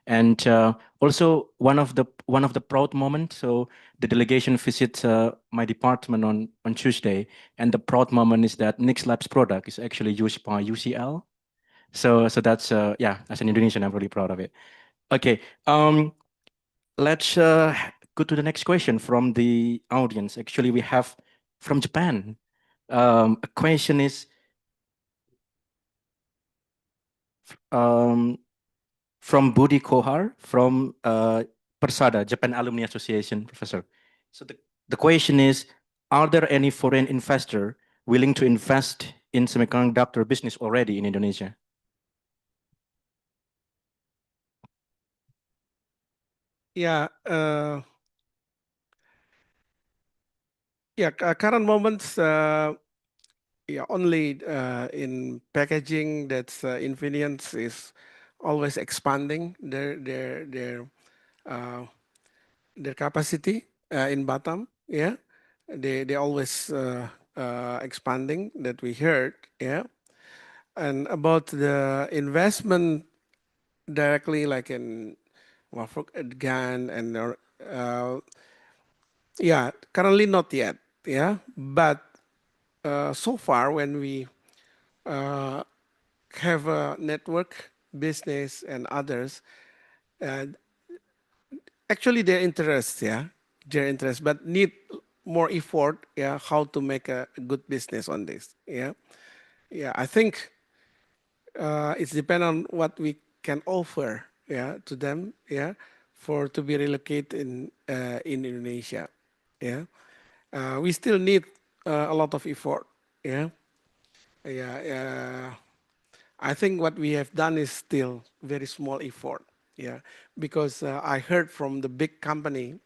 And also one of the proud moments. So the delegation visits my department on Tuesday, and the proud moment is that Nix Labs product is actually used by UCL. So that's yeah, as an Indonesian, I'm really proud of it. Okay, let's go to the next question from the audience. Actually, we have from Japan. A question is um, from Budi Kohar from Persada, Japan Alumni Association, Professor. So the question is, are there any foreign investor willing to invest in semiconductor business already in Indonesia? Yeah, yeah. Current moments, yeah, only in packaging. That's Infineon is always expanding uh, their capacity in Batam. Yeah, they always expanding that we heard. Yeah, and about the investment directly, like in GAN and yeah, currently not yet. Yeah, but so far when we have a network business and others, uh, actually their interest, yeah, their interest, but need more effort, yeah, how to make a good business on this, yeah. Yeah, I think it's depend on what we can offer, yeah, to them, yeah, for to be relocated in Indonesia, yeah. We still need a lot of effort, yeah. Yeah, I think what we have done is still very small effort, yeah, because I heard from the big company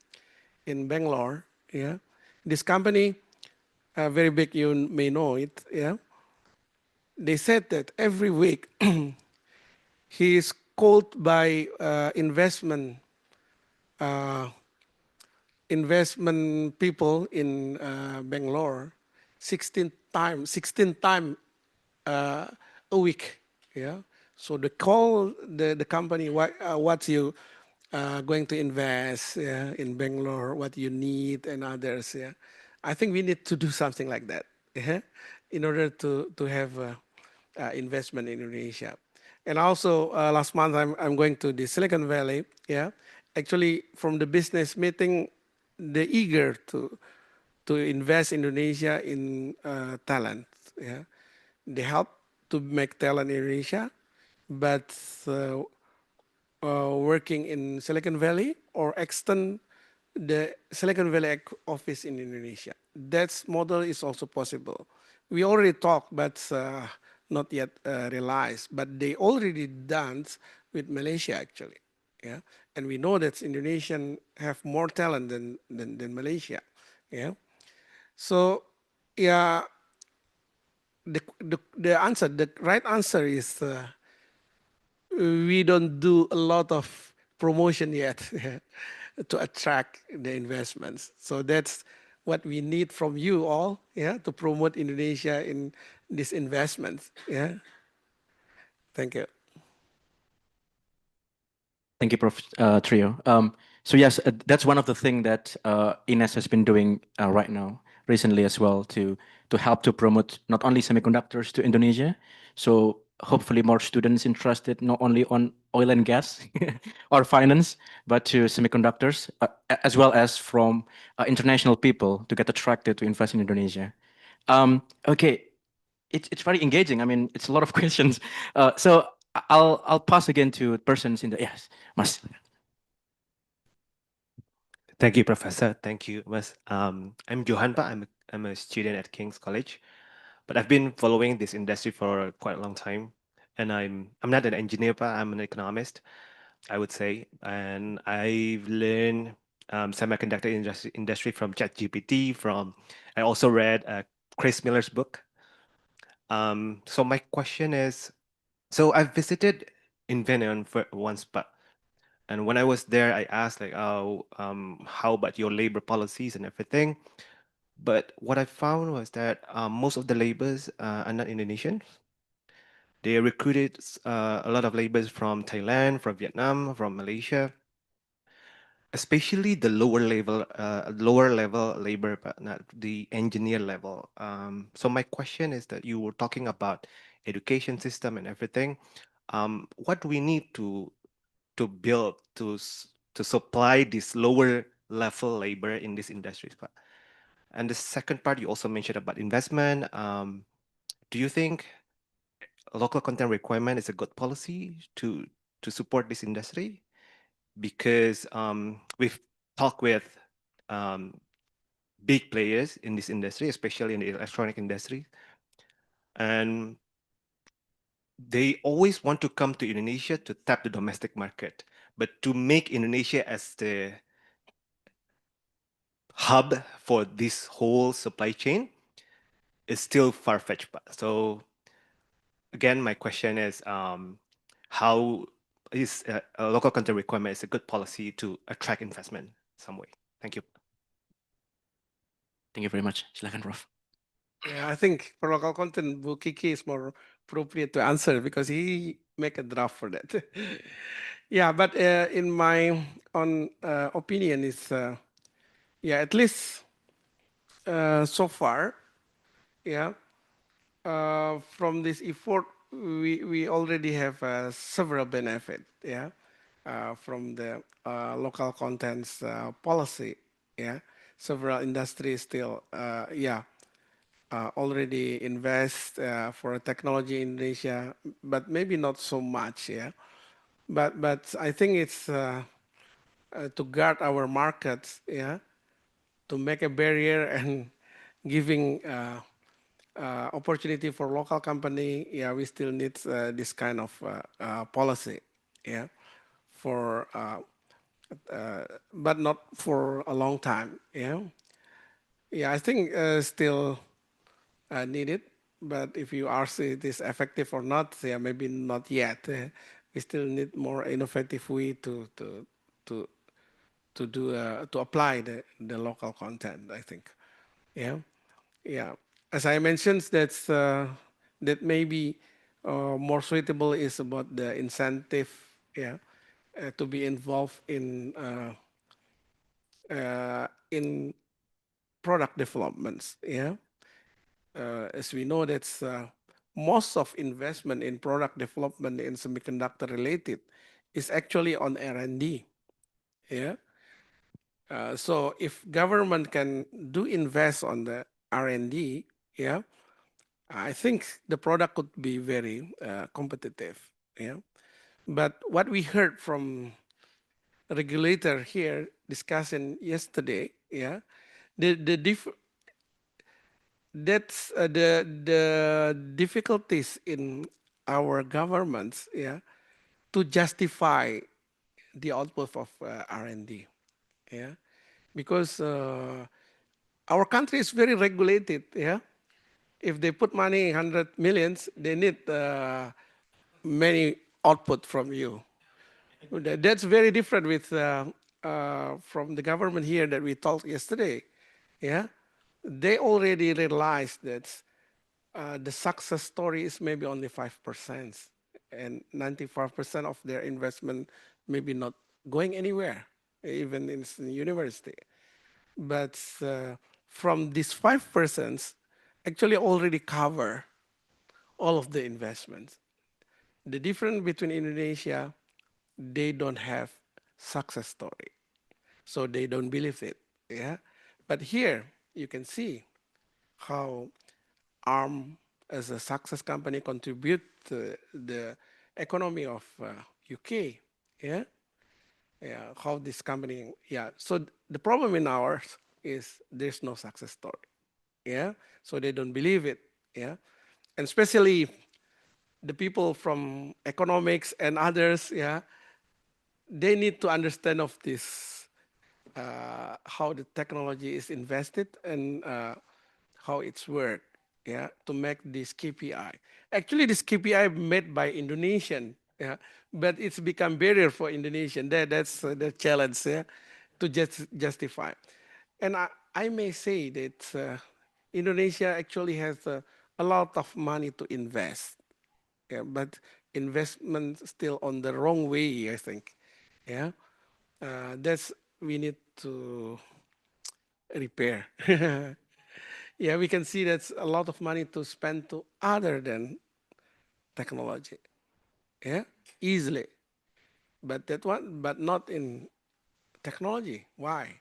in Bangalore, yeah, this company, very big, you may know it, yeah. They said that every week he is called by uh, investment people in Bangalore 16 time a week. Yeah. So the call the company what you going to invest, yeah, in Bangalore, what you need and others. Yeah. I think we need to do something like that, yeah, in order to have investment in Indonesia. And also last month I'm going to the Silicon Valley. Yeah. Actually, from the business meeting, they eager to invest Indonesia in talent. Yeah, they help to make talent in Indonesia, but working in Silicon Valley or extend the Silicon Valley office in Indonesia. That model is also possible. We already talked, but not yet realized. But they already done with Malaysia actually. Yeah, and we know that Indonesian have more talent than Malaysia. Yeah, so yeah, the answer, the right answer is we don't do a lot of promotion yet to attract the investments. So that's what we need from you all, yeah, to promote Indonesia in these investments. Yeah. Thank you. Thank you, Prof. Trio. So yes, that's one of the things that INEST has been doing right now, recently as well, to help to promote not only semiconductors to Indonesia. So hopefully more students interested not only on oil and gas or finance, but to semiconductors, as well as from international people to get attracted to invest in Indonesia. Okay, it's very engaging. I mean, it's a lot of questions. So I'll pass again to persons in the yes, Mas. Thank you, Professor. Thank you, Mas. I'm Johan Pa. I'm a student at King's College, but I've been following this industry for quite a long time. And I'm not an engineer, Pa. I'm an economist, I would say. And I've learned semiconductor industry from ChatGPT. I also read Chris Miller's book. So my question is, so I've visited Infineon for once, but and when I was there, I asked like, oh, how about your labor policies and everything? But what I found was that most of the laborers are not Indonesian. They recruited a lot of laborers from Thailand, from Vietnam, from Malaysia, especially the lower level labor, but not the engineer level. So my question is that you were talking about education system and everything. What do we need to build to supply this lower level labor in these industries? And the second part, you also mentioned about investment. Do you think a local content requirement is a good policy to support this industry? Because we've talked with um, big players in this industry, especially in the electronic industry, and they always want to come to Indonesia to tap the domestic market, but to make Indonesia as the hub for this whole supply chain is still far-fetched. So again, my question is, how is a local content requirement is a good policy to attract investment some way? Thank you. Thank you very much. Silakan, Prof. Yeah, I think for local content, Bu Kiki is more appropriate to answer because he make a draft for that. Yeah, but in my own opinion is, yeah, at least so far, yeah, from this effort, we already have several benefit, yeah, from the local contents policy, yeah. Several industries still, yeah, already invest for technology in Indonesia, but maybe not so much, yeah. But I think it's to guard our markets, yeah, to make a barrier and giving opportunity for local company. Yeah, we still need this kind of policy, yeah, for but not for a long time, yeah. Yeah, I think still needed, but if you ask it is effective or not, yeah, maybe not yet. We still need more innovative way to do to apply the local content, I think. Yeah, yeah. As I mentioned, that maybe more suitable is about the incentive, yeah, to be involved in product developments, yeah. As we know, that's most of investment in product development in semiconductor related is actually on R&D, yeah. So if government can do invest on the R&D, yeah, I think the product could be very competitive. Yeah, but what we heard from regulator here discussing yesterday, yeah, the that's the difficulties in our governments, yeah, to justify the output of R&D, yeah, because our country is very regulated, yeah. If they put money 100 millions, they need many output from you. That's very different with from the government here that we talked yesterday. Yeah, they already realized that the success story is maybe only 5%, and 95% of their investment maybe not going anywhere, even in university. But from these 5%, actually already cover all of the investments. The difference between Indonesia, they don't have success story, so they don't believe it. Yeah, but here you can see how ARM as a success company contribute to the economy of UK. Yeah, yeah. How this company? Yeah. So the problem in ours is there's no success story. Yeah. So they don't believe it. Yeah, and especially the people from economics and others. Yeah, they need to understand of this, how the technology is invested and how it's work, yeah, to make this KPI. Actually, this KPI made by Indonesian, yeah, but it's become barrier for Indonesian. That's the challenge, yeah, to justify. And I may say that Indonesia actually has a lot of money to invest, yeah, but investment still on the wrong way, I think, yeah. That's we need to repair. Yeah, we can see that's a lot of money to spend to other than technology. Yeah, easily. But that one, but not in technology. Why?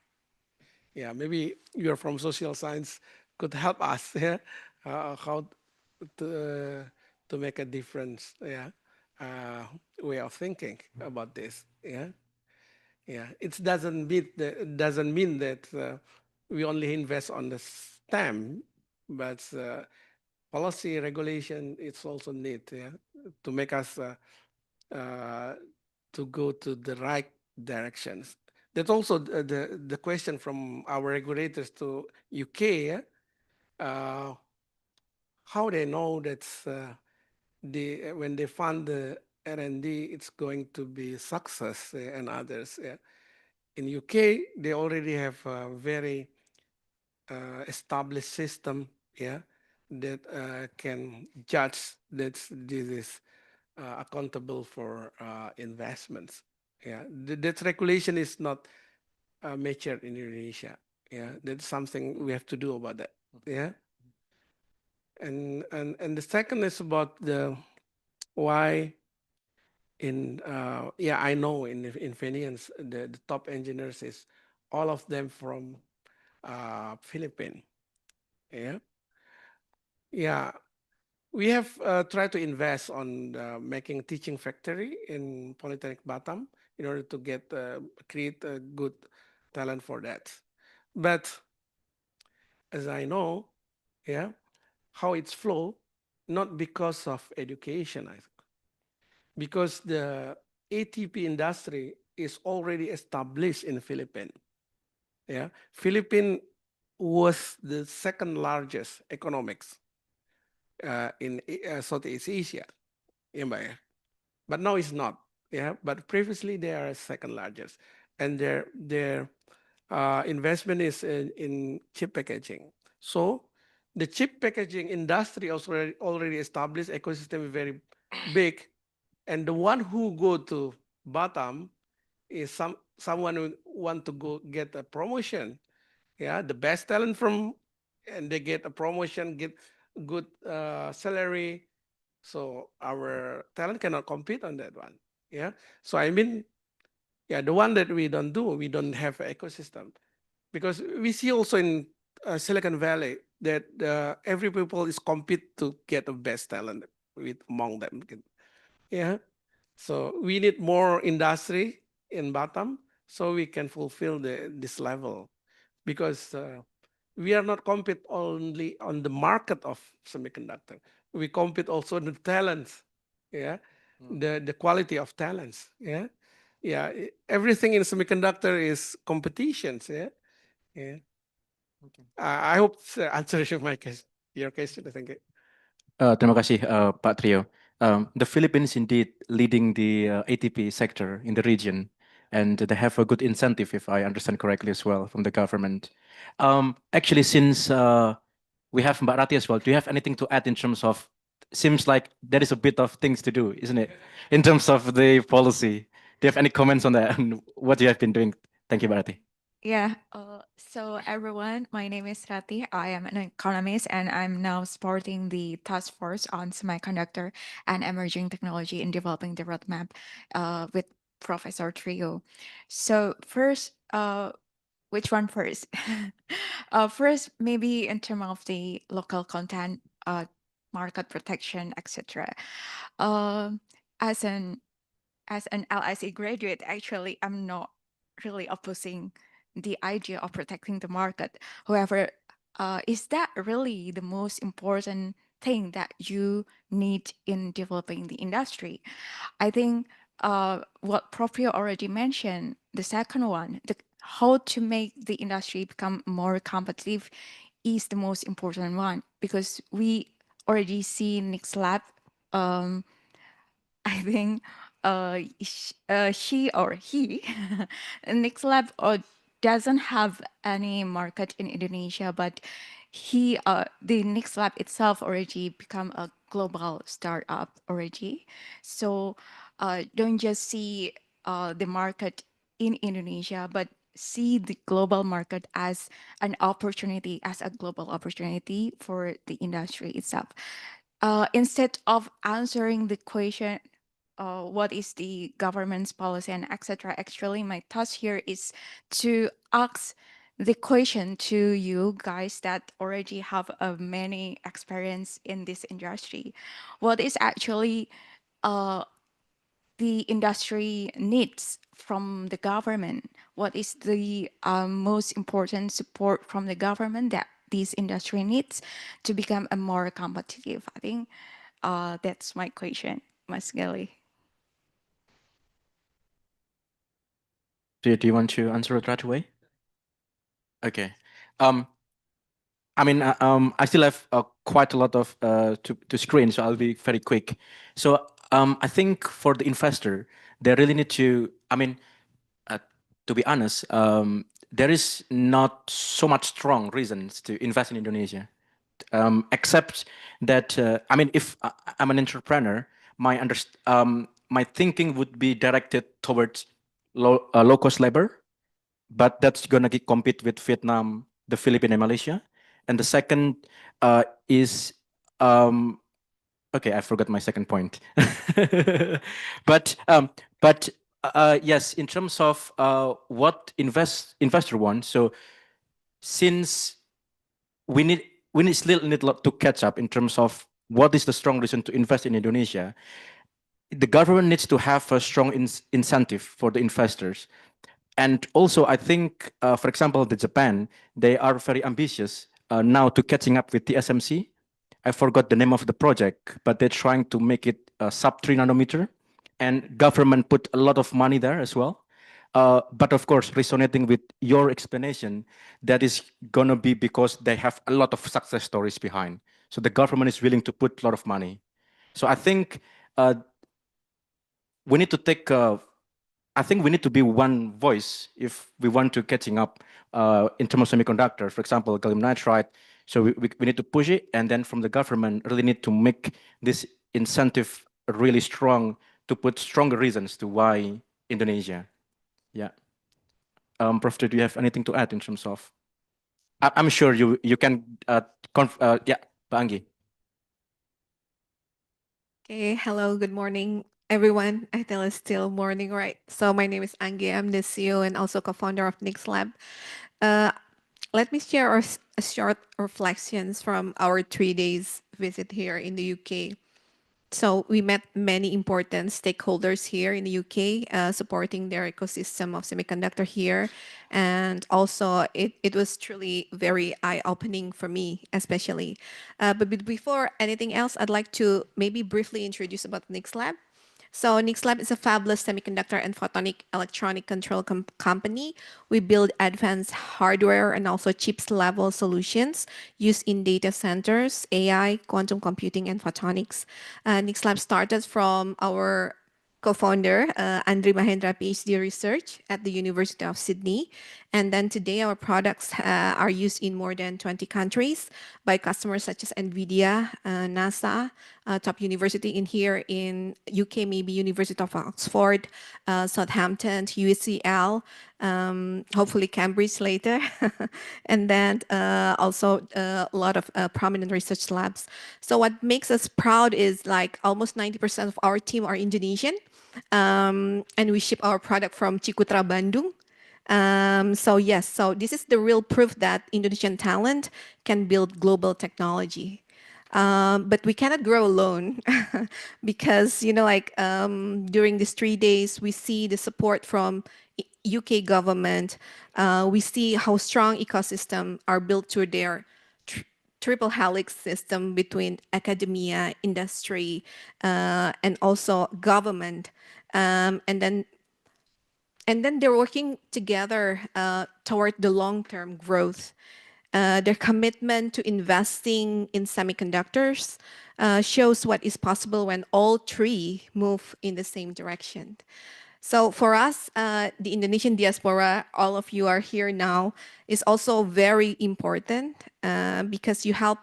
Yeah, maybe you're from social science could help us. Yeah, how to make a difference. Yeah, way of thinking about this. Yeah. Yeah, it doesn't mean that we only invest on the STEM, but policy regulation it's also need, yeah, to make us uh, to go to the right directions. That's also the question from our regulators to UK. Yeah? Uh, how they know that when they fund the R&D, it's going to be success and others. Yeah? In UK, they already have a very established system, yeah, that can judge that this is accountable for investments. Yeah, that regulation is not matured in Indonesia. Yeah, that's something we have to do about that. Yeah, and the second is about the why in yeah, I know in Finance the top engineers is all of them from Philippines. Yeah, yeah. We have tried to invest on making teaching factory in Polytechnic Batam in order to create a good talent for that. But as I know, yeah, how it's flow, not because of education, I think, because the ATP industry is already established in Philippines. Yeah, Philippines was the second largest economics in Southeast Asia. Yeah, but now it's not. Yeah, but previously they are second largest, and their investment is in chip packaging. So the chip packaging industry also already established ecosystem is very big, and the one who go to Batam is someone who want to go get a promotion. Yeah, the best talent from, and they get a promotion, get good salary. So our talent cannot compete on that one. Yeah. So I mean, Yeah, the one that we don't do, we don't have an ecosystem. Because we see also in Silicon Valley that every people is compete to get the best talent with among them. Yeah, so we need more industry in Batam so we can fulfill this level, because we are not compete only on the market of semiconductor. We compete also on the talents. Yeah, the quality of talents. Yeah, yeah. Everything in semiconductor is competitions. Yeah, yeah. Okay. I hope answers your question. Thank you. Terima kasih, Pak Trio. The Philippines indeed leading the ATP sector in the region, and they have a good incentive, if I understand correctly, as well from the government. Actually, since we have Mbak Rati as well, do you have anything to add in terms of? Seems like there is a bit of things to do, isn't it, in terms of the policy? Do you have any comments on that and what you have been doing? Thank you, Mbak Rati. Yeah, so everyone, my name is Rati. I am an economist and I'm now supporting the task force on semiconductor and emerging technology in developing the roadmap with Professor Trio. So first, which one first? First, maybe in terms of the local content, market protection, etc. As an LIC graduate, actually, I'm not really opposing the idea of protecting the market. However, is that really the most important thing that you need in developing the industry? I think what Prof already mentioned, the second one, how to make the industry become more competitive is the most important one, because we already see Nick's lab. I think she or he, Nick's lab doesn't have any market in Indonesia, but the Nick's lab itself already become a global startup already. So don't just see the market in Indonesia, but see the global market as an opportunity, as a global opportunity for the industry itself. Instead of answering the question, what is the government's policy and etc. Actually, my task here is to ask the question to you guys that already have many experience in this industry. What is actually the industry needs from the government? What is the most important support from the government that this industry needs to become a more competitive? I think that's my question, Mas Gali. Do you want to answer it right away? Okay. I mean, I still have quite a lot of to screen, so I'll be very quick. So I think for the investor, they really need to. I mean, to be honest, there is not so much strong reasons to invest in Indonesia, except that I mean, if I'm an entrepreneur, my thinking would be directed towards low cost labor, but that's gonna compete with Vietnam, the Philippines, and Malaysia. And the second is okay, I forgot my second point. but yes, in terms of what investor wants, so since we still need a lot to catch up in terms of what is the strong reason to invest in Indonesia. The government needs to have a strong incentive for the investors. And also, I think, for example, the Japan, they are very ambitious now to catching up with TSMC. I forgot the name of the project, but they're trying to make it sub 3 nanometer, and government put a lot of money there as well. But of course, resonating with your explanation, that is gonna be because they have a lot of success stories behind. So the government is willing to put a lot of money. So I think we need to take I think we need to be one voice if we want to catching up in terms of semiconductor, for example, gallium nitride. So we need to push it, and then from the government really need to make this incentive really strong to put stronger reasons to why Indonesia. Yeah. Prof, do you have anything to add in terms of? I'm sure you can. Yeah, Pak Anggi. Okay, hello, good morning, everyone. I think it's still morning, right? So my name is Anggi. I'm the CEO and also co-founder of Nix Lab. Let me share a short reflections from our 3 days visit here in the UK. So we met many important stakeholders here in the UK, supporting their ecosystem of semiconductor here. And also it was truly very eye-opening for me, especially. But before anything else, I'd like to maybe briefly introduce about Nix Lab. So Nix Lab is a fabless semiconductor and photonic electronic control company. We build advanced hardware and also chips level solutions used in data centers, AI, quantum computing, and photonics. Nix Lab started from our co-founder, Andri Mahendra, PhD research at the University of Sydney. And then today our products are used in more than 20 countries by customers such as NVIDIA, NASA, top university in here in UK, maybe University of Oxford, Southampton, UCL, hopefully Cambridge later. And then also a lot of prominent research labs. So what makes us proud is like almost 90% of our team are Indonesian. And we ship our product from Ciputra, Bandung. So yes, so this is the real proof that Indonesian talent can build global technology. But we cannot grow alone because, you know, like during these 3 days, we see the support from UK government. We see how strong ecosystem are built through their triple helix system between academia, industry, and also government. And then they're working together toward the long-term growth. Their commitment to investing in semiconductors shows what is possible when all three move in the same direction. So for us, the Indonesian diaspora, all of you are here now, is also very important because you help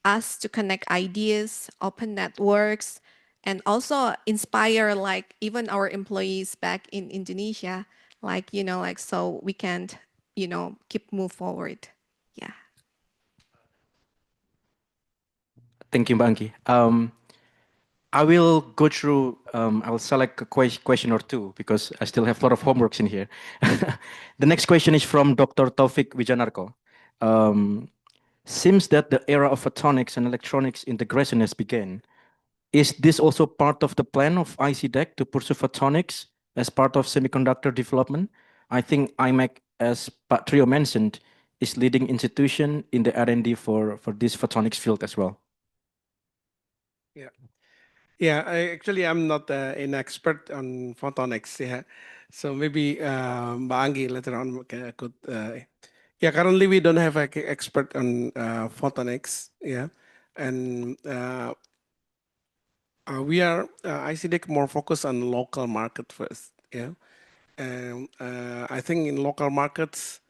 us to connect ideas, open networks, and also inspire like even our employees back in Indonesia, like, you know, like so we can, you know, keep move forward. Yeah. Thank you, Mbak Anggi. I will go through, I will select a question or two because I still have a lot of homeworks in here. The next question is from Dr. Taufik Wijanarko. Seems that the era of photonics and electronics integration has begun. Is this also part of the plan of ICDeC to pursue photonics as part of semiconductor development? I think IMEC, as Pak Trio mentioned, is leading institution in the R&D for this photonics field as well. Yeah. Yeah, I'm not an expert on photonics. Yeah, so maybe Mbak Anggi later on could. Yeah, currently we don't have an expert on photonics. Yeah, and we are ICDeC more focused on local market first. Yeah, and I think in local markets.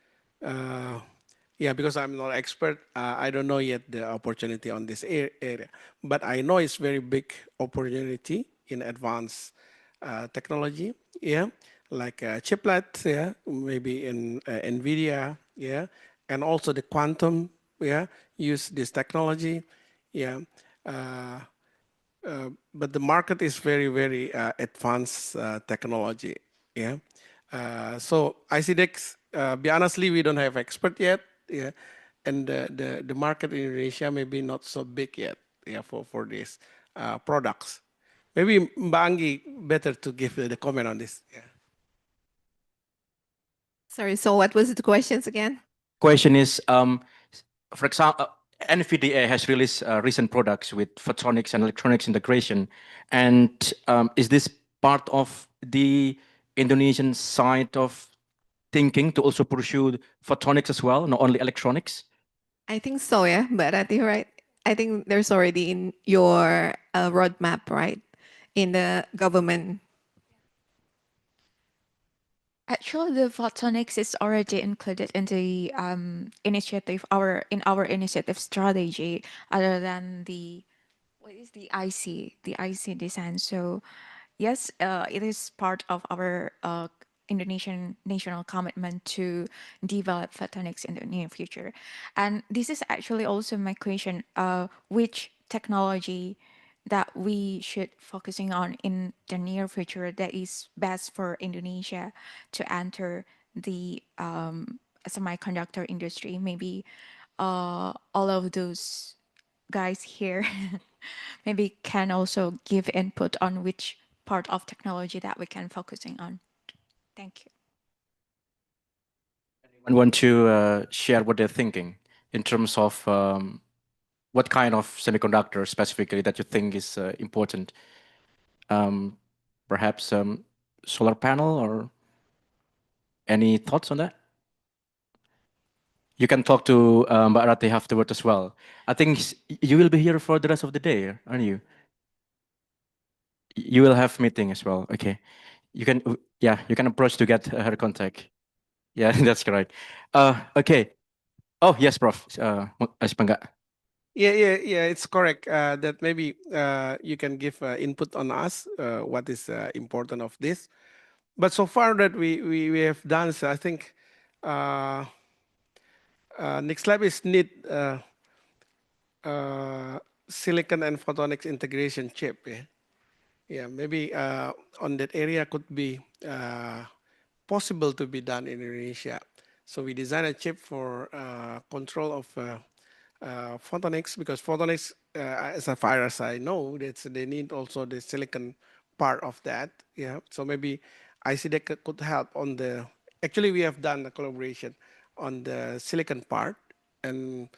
Yeah, because I'm not expert, I don't know yet the opportunity on this area. But I know it's very big opportunity in advanced technology, yeah, like chiplets, yeah, maybe in NVIDIA, yeah, and also the quantum, yeah, use this technology, yeah. But the market is very, very advanced technology, yeah. So ICDeX, be honestly, we don't have expert yet, yeah, and the market in Indonesia maybe not so big yet, yeah, for these products. Maybe Mbak Anggi better to give the comment on this. Yeah. Sorry, so what was the questions again? Question is, for example, NVIDIA has released recent products with photonics and electronics integration. And is this part of the Indonesian side of thinking to also pursue photonics as well, not only electronics? I think so, yeah, but I think, right, I think there's already in your roadmap, right, in the government. Actually, the photonics is already included in the initiative, in our initiative strategy, other than the what is the IC design. So yes, it is part of our Indonesian national commitment to develop photonics in the near future. And this is actually also my question: which technology that we should focusing on in the near future that is best for Indonesia to enter the semiconductor industry? Maybe all of those guys here maybe can also give input on which part of technology that we can focusing on. Thank you. I want to share what they're thinking in terms of what kind of semiconductor specifically that you think is important. Perhaps solar panel or any thoughts on that? You can talk to Mbak Ratih afterward as well. I think you will be here for the rest of the day, aren't you? You will have meeting as well. Okay. You can, yeah, you can approach to get her contact. Yeah, that's correct. Okay. Oh, yes, Prof. Asipangga. Yeah, it's correct. That maybe you can give input on us what is important of this. But so far that we have done, so I think next lab is need silicon and photonics integration chip. Yeah, maybe on that area could be possible to be done in Indonesia. So we designed a chip for control of photonics, because photonics, as far as I know, they need also the silicon part of that. Yeah, so maybe ICDeC could help on the. Actually, we have done a collaboration on the silicon part, and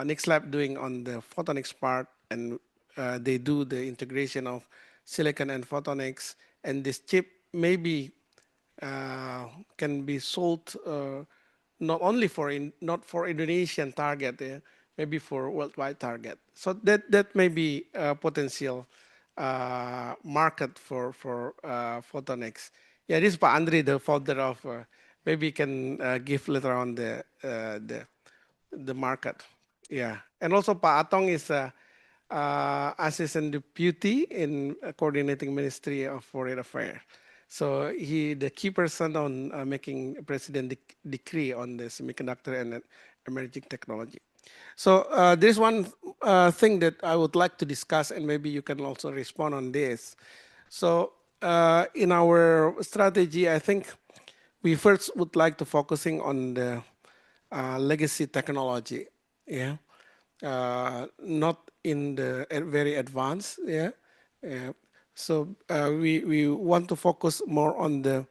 next lab doing on the photonics part, and they do the integration of silicon and photonics, and this chip maybe can be sold not only for not for Indonesian target, maybe for worldwide target. So that may be a potential market for photonics. Yeah, this is Pak Andri, the founder of. Maybe can give later on the market. Yeah, and also Pak Atong is Assistant Deputy in Coordinating Ministry of Foreign Affairs. So he the key person on making President decree on the semiconductor and emerging technology. So there's one thing that I would like to discuss, and maybe you can also respond on this. So in our strategy, I think we first would like to focusing on the legacy technology. Yeah. Not in the very advanced, yeah. So we want to focus more on the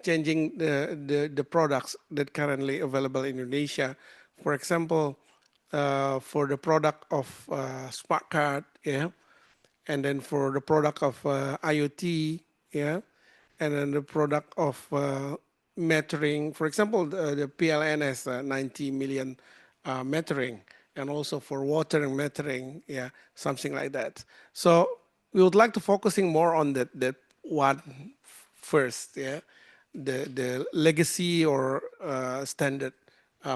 changing the products that currently available in Indonesia. For example, for the product of smart card, yeah, and then for the product of IoT, yeah, and then the product of metering. For example, the PLN has 90 million metering, and also for water and metering, yeah, something like that. So we would like to focusing more on that one first, yeah, the legacy or standard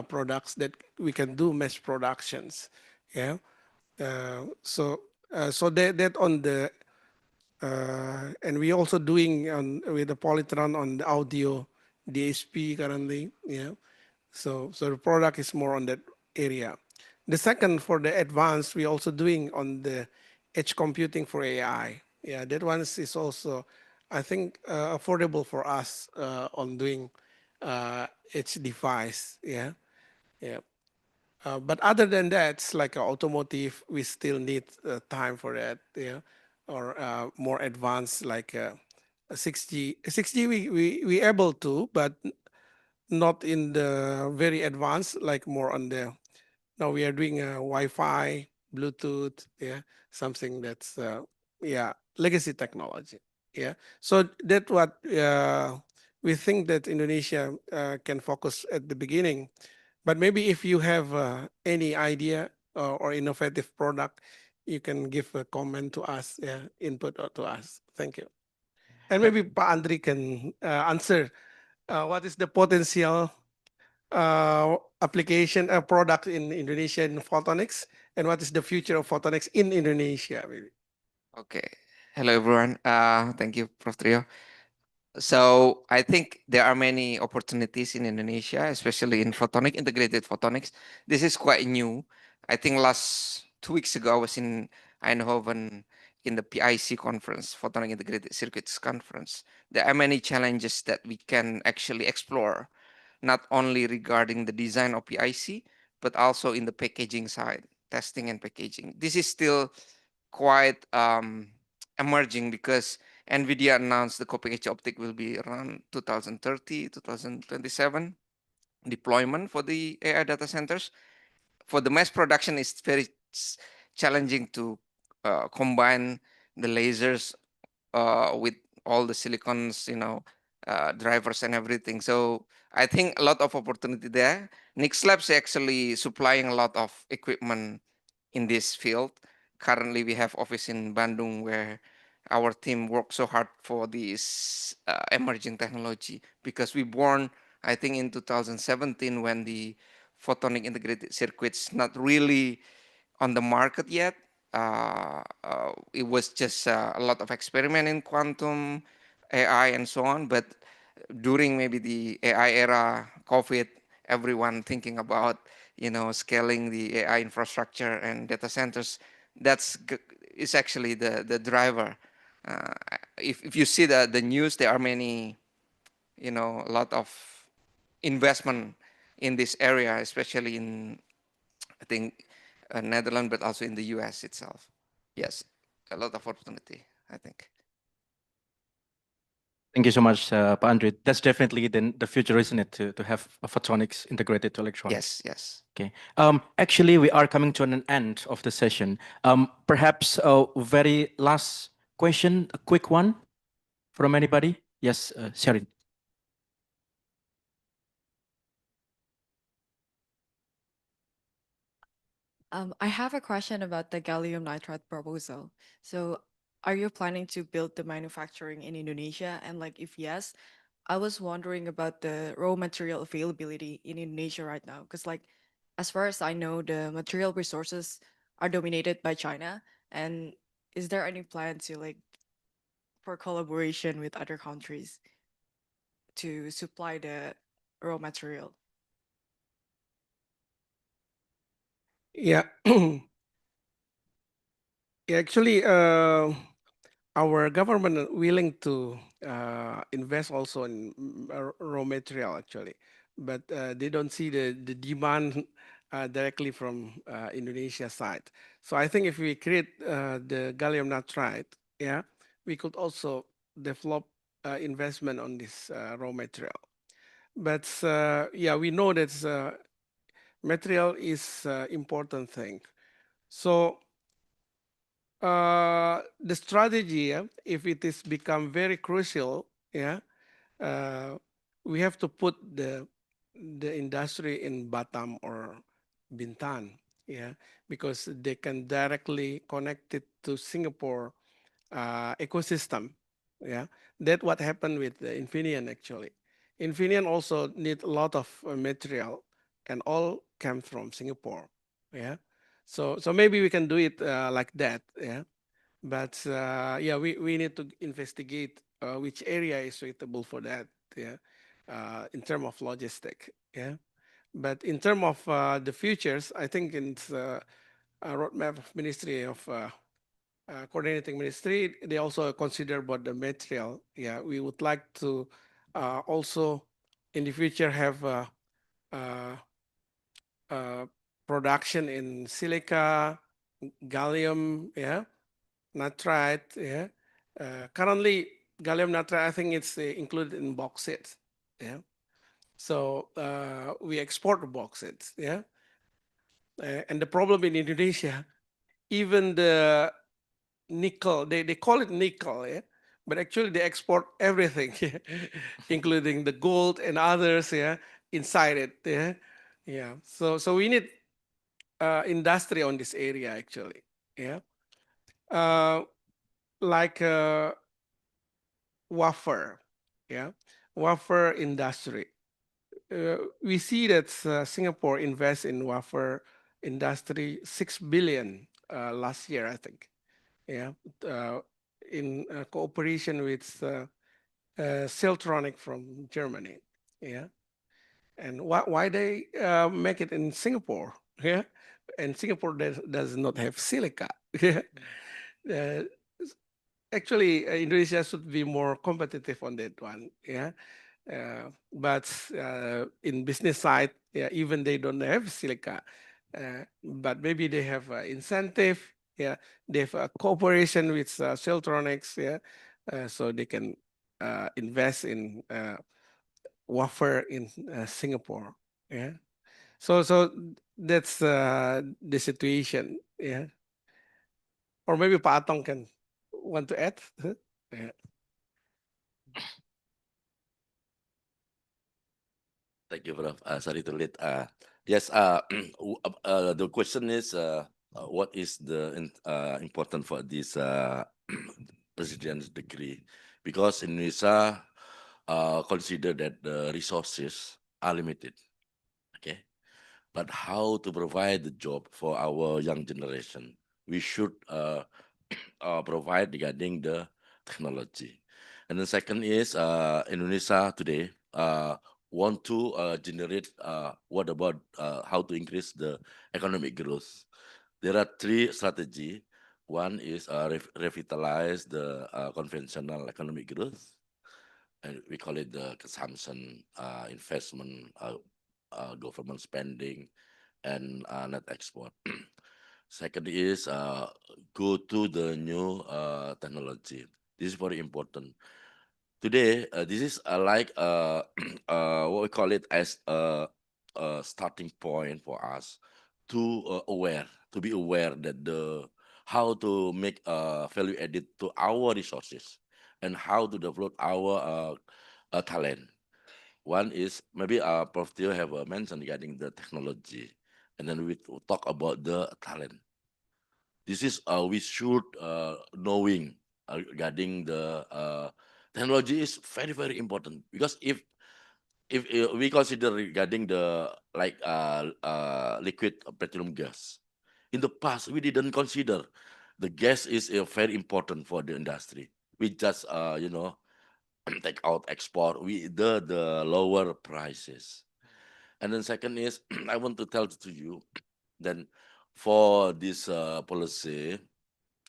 products that we can do mass productions, yeah. So that on the and we also doing with the Polytron on the audio DSP currently, yeah. So the product is more on that area. The second, for the advanced, we also doing on the edge computing for AI. Yeah, that one is also, I think, affordable for us on doing edge device. Yeah, yeah. But other than that, it's like automotive, we still need time for that. Yeah, or more advanced like 6G. 6G we able to, but not in the very advanced, like more on the. Now we are doing Wi-Fi, Bluetooth, yeah, something that's yeah, legacy technology. Yeah, so that what we think that Indonesia can focus at the beginning. But maybe if you have any idea or innovative product, you can give a comment to us, yeah, input to us. Thank you. And maybe Pak Andri can answer what is the potential application product in Indonesia in photonics, and what is the future of photonics in Indonesia, maybe. Okay. Hello, everyone. Thank you, Prof. Trio. So I think there are many opportunities in Indonesia, especially in photonic, integrated photonics. This is quite new. I think last 2 weeks ago, I was in Eindhoven in the PIC conference, Photonic Integrated Circuits conference. There are many challenges that we can actually explore, not only regarding the design of PIC, but also in the packaging side, testing and packaging. This is still quite emerging because NVIDIA announced the co-packaged optic will be around 2030, 2027 deployment for the AI data centers. For the mass production, it's very challenging to combine the lasers with all the silicons, drivers and everything. So I think a lot of opportunity there. Nix Labs actually supplying a lot of equipment in this field. Currently, we have office in Bandung where our team works so hard for this emerging technology because we born, I think, in 2017 when the photonic integrated circuits not really on the market yet. It was just a lot of experiment in quantum AI and so on. But during maybe the AI era, COVID, everyone thinking about scaling the AI infrastructure and data centers. Is actually the driver. If you see the news, there are many, a lot of investment in this area, especially in, I think, Netherlands, but also in the US itself. Yes, a lot of opportunity, I think. Thank you so much, Pak Andre. That's definitely the future, isn't it, to have a photonics integrated to electronics? Yes, yes. Okay. Actually, we are coming to an end of the session. Perhaps a very last question, a quick one from anybody? Yes, Sharon. I have a question about the gallium nitride proposal. So, are you planning to build the manufacturing in Indonesia? And like, if yes, I was wondering about the raw material availability in Indonesia right now. Because like, as far as I know, the material resources are dominated by China. And is there any plan to like, for collaboration with other countries to supply the raw material? Yeah. Actually, our government are willing to invest also in raw material actually, but they don't see the demand directly from Indonesia side. So I think if we create the gallium nitride, yeah, we could also develop investment on this raw material. But yeah, we know that material is important thing. So the strategy, if it is become very crucial, yeah, we have to put the industry in Batam or Bintan, yeah, because they can directly connect it to Singapore ecosystem, yeah. That's what happened with the Infineon actually. Infineon also need a lot of material, and all came from Singapore, yeah. So maybe we can do it like that, yeah. But yeah, we need to investigate which area is suitable for that, yeah, in terms of logistic, yeah. But in terms of the futures, I think in a roadmap of Ministry of Coordinating Ministry, they also consider about the material. Yeah, we would like to also in the future have production in silica, gallium, yeah, nitride, yeah. Currently, gallium nitride, I think it's included in bauxite, yeah. So we export the bauxite, yeah. And the problem in Indonesia, even the nickel, they call it nickel, yeah, but actually they export everything, yeah? Including the gold and others, yeah, inside it, yeah. Yeah. So we need industry on this area actually, yeah. Like wafer, yeah, wafer industry. We see that Singapore invests in wafer industry 6 billion last year, I think, yeah, in cooperation with Siltronic from Germany, yeah. And why they make it in Singapore? Yeah, and Singapore does not have silica. Uh, Actually, Indonesia should be more competitive on that one. Yeah. But in business side, yeah, even they don't have silica, but maybe they have incentive. Yeah, they have a cooperation with Siltronics. Yeah, so they can invest in wafer in Singapore. Yeah, so that's the situation. Yeah, or maybe Pak Atong can want to add. Yeah. Thank you, Prof. Sorry to late. Yes, the question is, what is the important for this president's decree? Because Indonesia consider that the resources are limited. Okay, but how to provide the job for our young generation? We should provide regarding the technology. And the second is Indonesia today want to generate what about how to increase the economic growth. There are three strategy. One is revitalize the conventional economic growth, and we call it the consumption, investment, government spending, and net export. Second is go to the new technology. This is very important. Today, this is like what we call it as a starting point for us to be aware that the how to make value added to our resources and how to develop our talent. One is maybe Prof. Theo have mentioned regarding the technology, and then we talk about the talent. This is we should knowing regarding the technology is very important, because if we consider regarding the like liquid petroleum gas, in the past we didn't consider the gas is very important for the industry. We just take out export, we the lower prices. And then second is I want to tell to you then for this policy,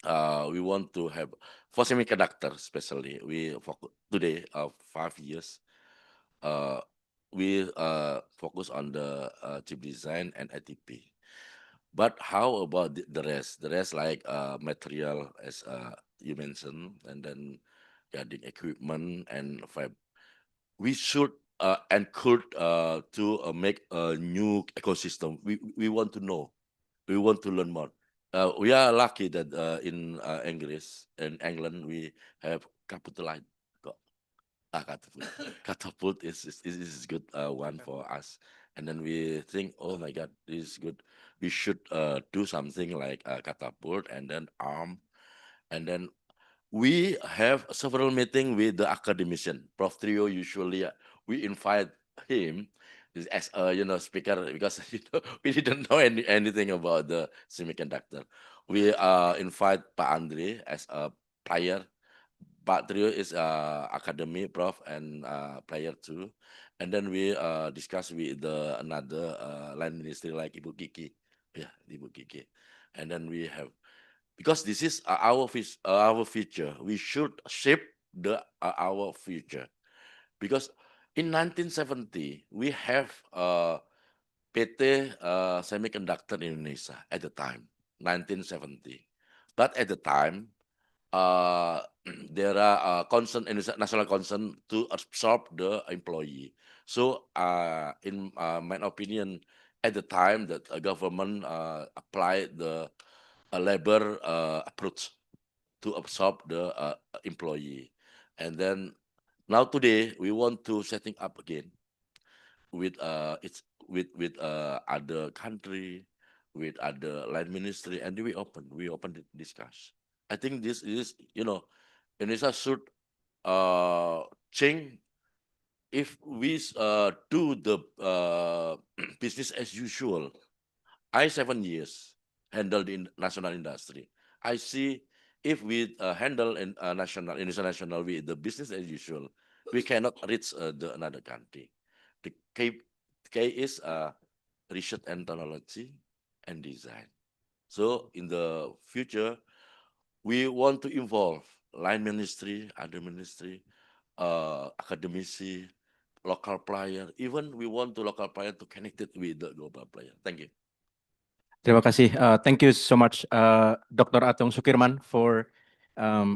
we want to have for semiconductor especially we focus today 5 years, we focus on the chip design and ATP. But how about the rest? The rest like material as you mentioned, and then getting equipment and fab. We should and could to make a new ecosystem. We want to know. We want to learn more. We are lucky that in English in England we have capitalized. Catapult. Catapult is good one for us. And then we think, oh my God, this is good. We should do something like catapult and then arm, and then we have several meeting with the academician. Prof. Trio usually we invite him as a speaker, because we didn't know anything about the semiconductor. We invite Pak Andre as a player. Pak Trio is academy prof and player too, and then we discuss with the another line ministry like Ibu Kiki, yeah, Ibu Kiki, and then we have, because this is our future. We should shape the our future, because in 1970 we have PT Semiconductor in Indonesia at the time, 1970, but at the time uh, there are concern, national concern to absorb the employee. So in my opinion, at the time that a government applied the labor approach to absorb the employee, and then now today we want to setting up again with it's with other country, with other line ministry, and we open to discuss. I think this is Indonesia should change. If we do the business as usual, I 7 years handled in national industry. I see if we handle in national international with the business as usual, we cannot reach the another country. The K is research and technology, and design. So in the future, we want to involve line ministry, other ministry, academici, local player. Even we want to local player to connect it with the global player. Thank you. Terima kasih. Thank you so much, Dr. Atong Sukirman, for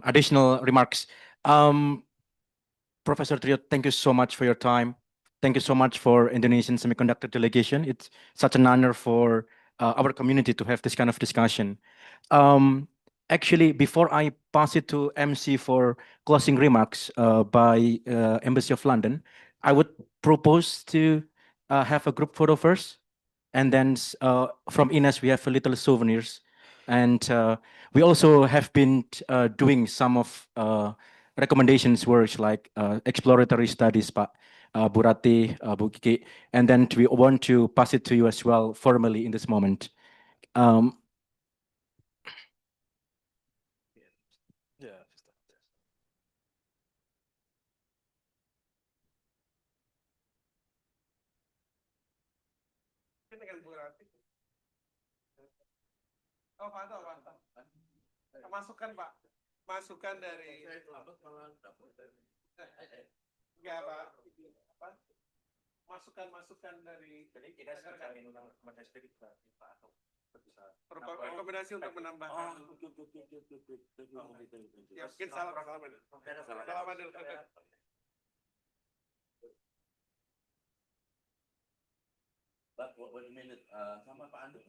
additional remarks. Professor Trio, thank you so much for your time. Thank you so much for Indonesian Semiconductor Delegation. It's such an honor for our community to have this kind of discussion. Actually, before I pass it to MC for closing remarks by Embassy of London, I would propose to have a group photo first. And then from INEST, we have a little souvenirs. And we also have been doing some of recommendations works like exploratory studies, Pak Burati, Bu Kiki. And then we want to pass it to you as well formally in this moment. Oh, mantap. Masukan, Pak. Masukan dari enggak, Pak. Masukan dari rekomendasi untuk menambahkan. Ya, mungkin salah. Wait a minute, sama Pak Ando.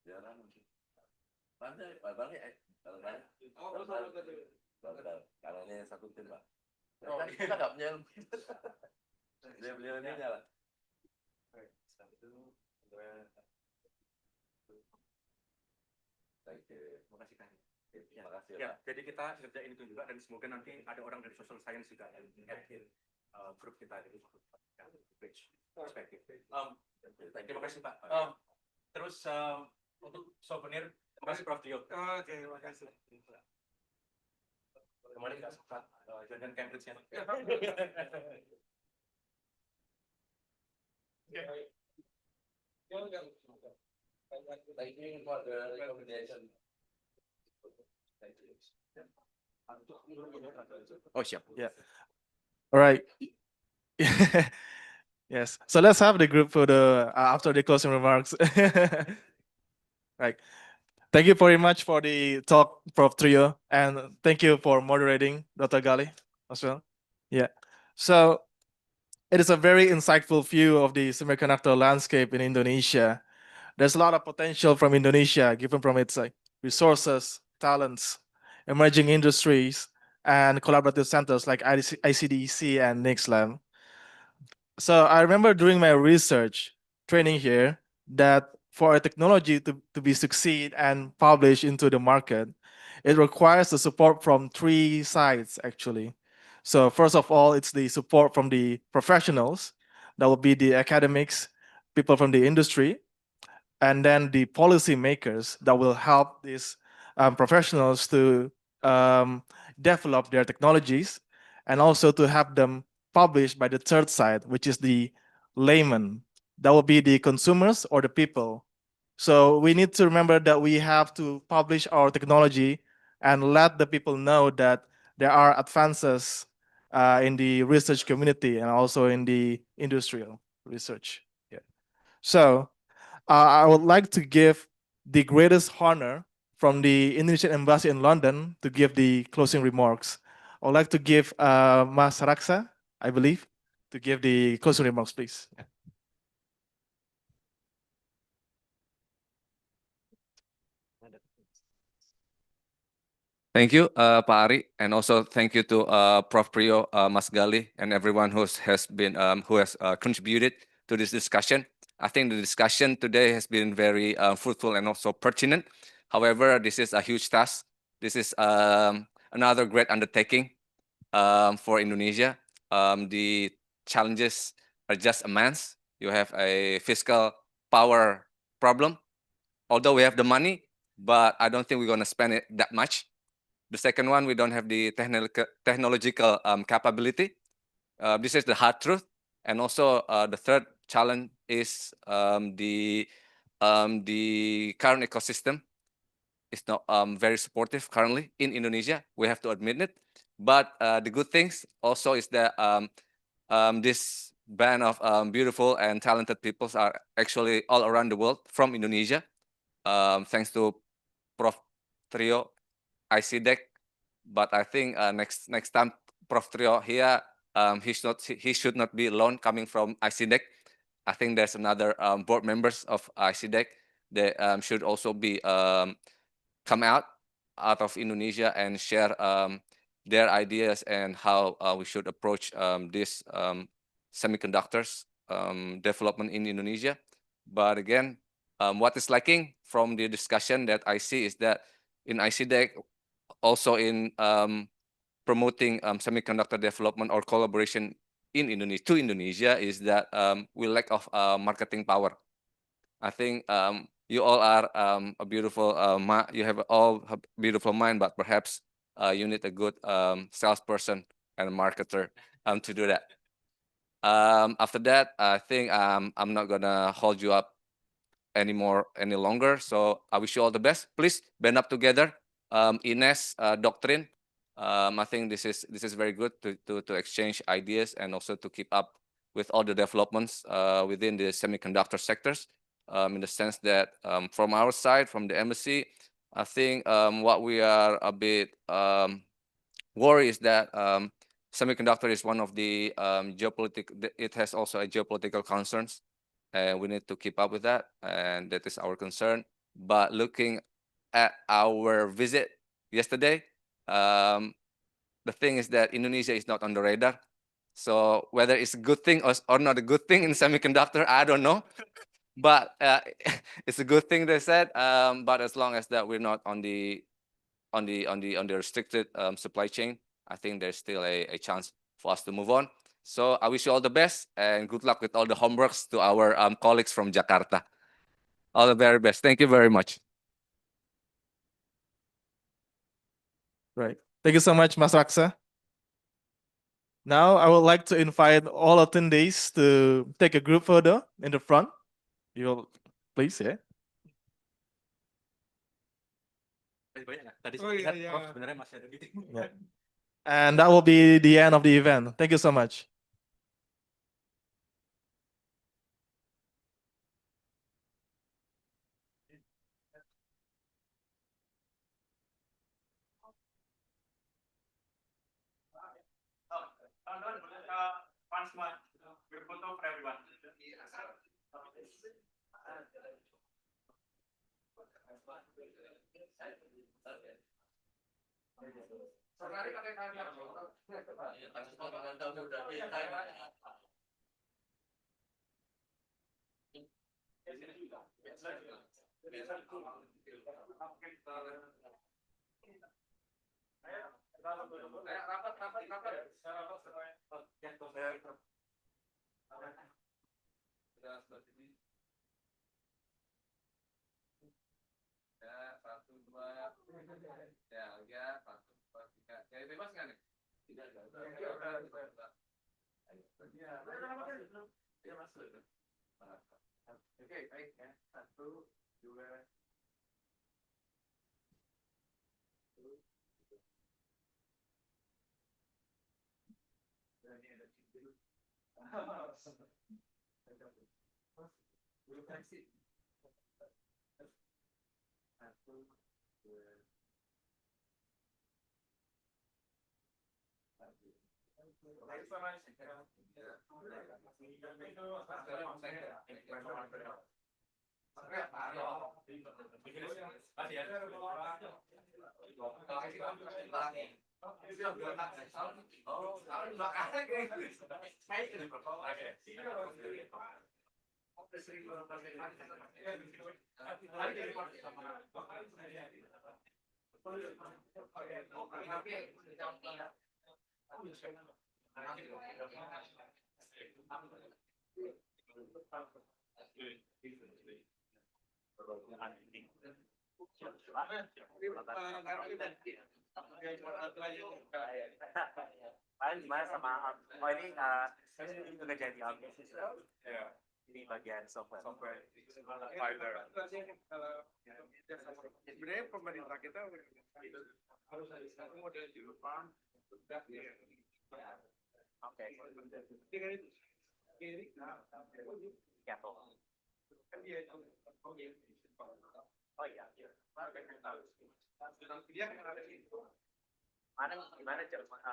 Jarang. Pandai, Pak Balik. Kalau ini satu tim, Pak. Kita nggak punya ilmu. Dia beliau ini jalan. Terima kasih kan. Terima kasih. Ya, jadi kita kerjain itu juga dan semoga nanti ada orang dari social science juga yang akhir grup kita dari perspektif. Terima kasih Pak. Terus untuk souvenir, terima kasih Prof. Tio. Oke, terima kasih. Kemarin nggak sempat jalan Cambridge-nya. Thank you for the recommendation. Oh, siap. Yeah. All right. Yes. So let's have the group photo after the closing remarks. Right. Thank you very much for the talk, Prof. Trio, and thank you for moderating, Dr. Gali, as well. Yeah. So it is a very insightful view of the semiconductor landscape in Indonesia. There's a lot of potential from Indonesia, given from its resources, talents, emerging industries, and collaborative centers like ICDeC and INEST. So I remember during my research training here that for a technology to be succeed and published into the market, it requires the support from three sides actually. So first of all, it's the support from the professionals, that will be the academics, people from the industry, and then the policy makers that will help these professionals to develop their technologies and also to have them published by the third side, which is the layman. That will be the consumers or the people. So we need to remember that we have to publish our technology and let the people know that there are advances in the research community and also in the industrial research. Yeah. So I would like to give the greatest honor from the Indonesian Embassy in London to give the closing remarks. I would like to give Mas Raksa, I believe, to give the closing remarks, please. Thank you, Pak Ari, and also thank you to Prof. Priyo, Mas Gali, and everyone who has contributed to this discussion. I think the discussion today has been very fruitful and also pertinent. However, this is a huge task. This is another great undertaking for Indonesia. The challenges are just immense. You have a fiscal power problem. Although we have the money, but I don't think we're going to spend it that much. The second one, we don't have the technological capability. This is the hard truth. And also the third challenge is the current ecosystem is not very supportive currently in Indonesia. We have to admit it. But the good things also is that this band of beautiful and talented people are actually all around the world from Indonesia. Thanks to Prof. Trio, ICDeC. But I think next time Prof. Trio here, he should not be alone coming from ICDeC. I think there's another board members of ICDeC that should also be come out of Indonesia and share their ideas and how we should approach this semiconductors development in Indonesia. But again, what is lacking from the discussion that I see is that in ICDeC, also in promoting semiconductor development or collaboration in Indonesia is that we lack of marketing power. I think you all are a beautiful you have all a beautiful mind, but perhaps you need a good salesperson and a marketer to do that. After that, I think I'm not gonna hold you up any longer. So I wish you all the best. Please band up together. INEST, Doctrine. I think this is very good to exchange ideas and also to keep up with all the developments within the semiconductor sectors. In the sense that from our side, from the embassy, I think what we are a bit worried is that semiconductor is one of the geopolitical. It has also a geopolitical concerns, and we need to keep up with that, and that is our concern. But looking at our visit yesterday, the thing is that Indonesia is not on the radar. So whether it's a good thing or not a good thing in semiconductor, I don't know. But it's a good thing they said. But as long as that we're not on the restricted supply chain, I think there's still a chance for us to move on. So I wish you all the best and good luck with all the homeworks to our colleagues from Jakarta. All the very best. Thank you very much. Right. Thank you so much, Mas Raksa. Now I would like to invite all attendees to take a group photo in the front. You'll please, yeah. Yeah. And that will be the end of the event. Thank you so much. Paling gimana sama oh ini juga jadi ini bagian software. Sebenarnya pemerintah kita harus ada model Jepang. Oke. Oh iya. Dia kan ada itu. Mana gimana Jerman?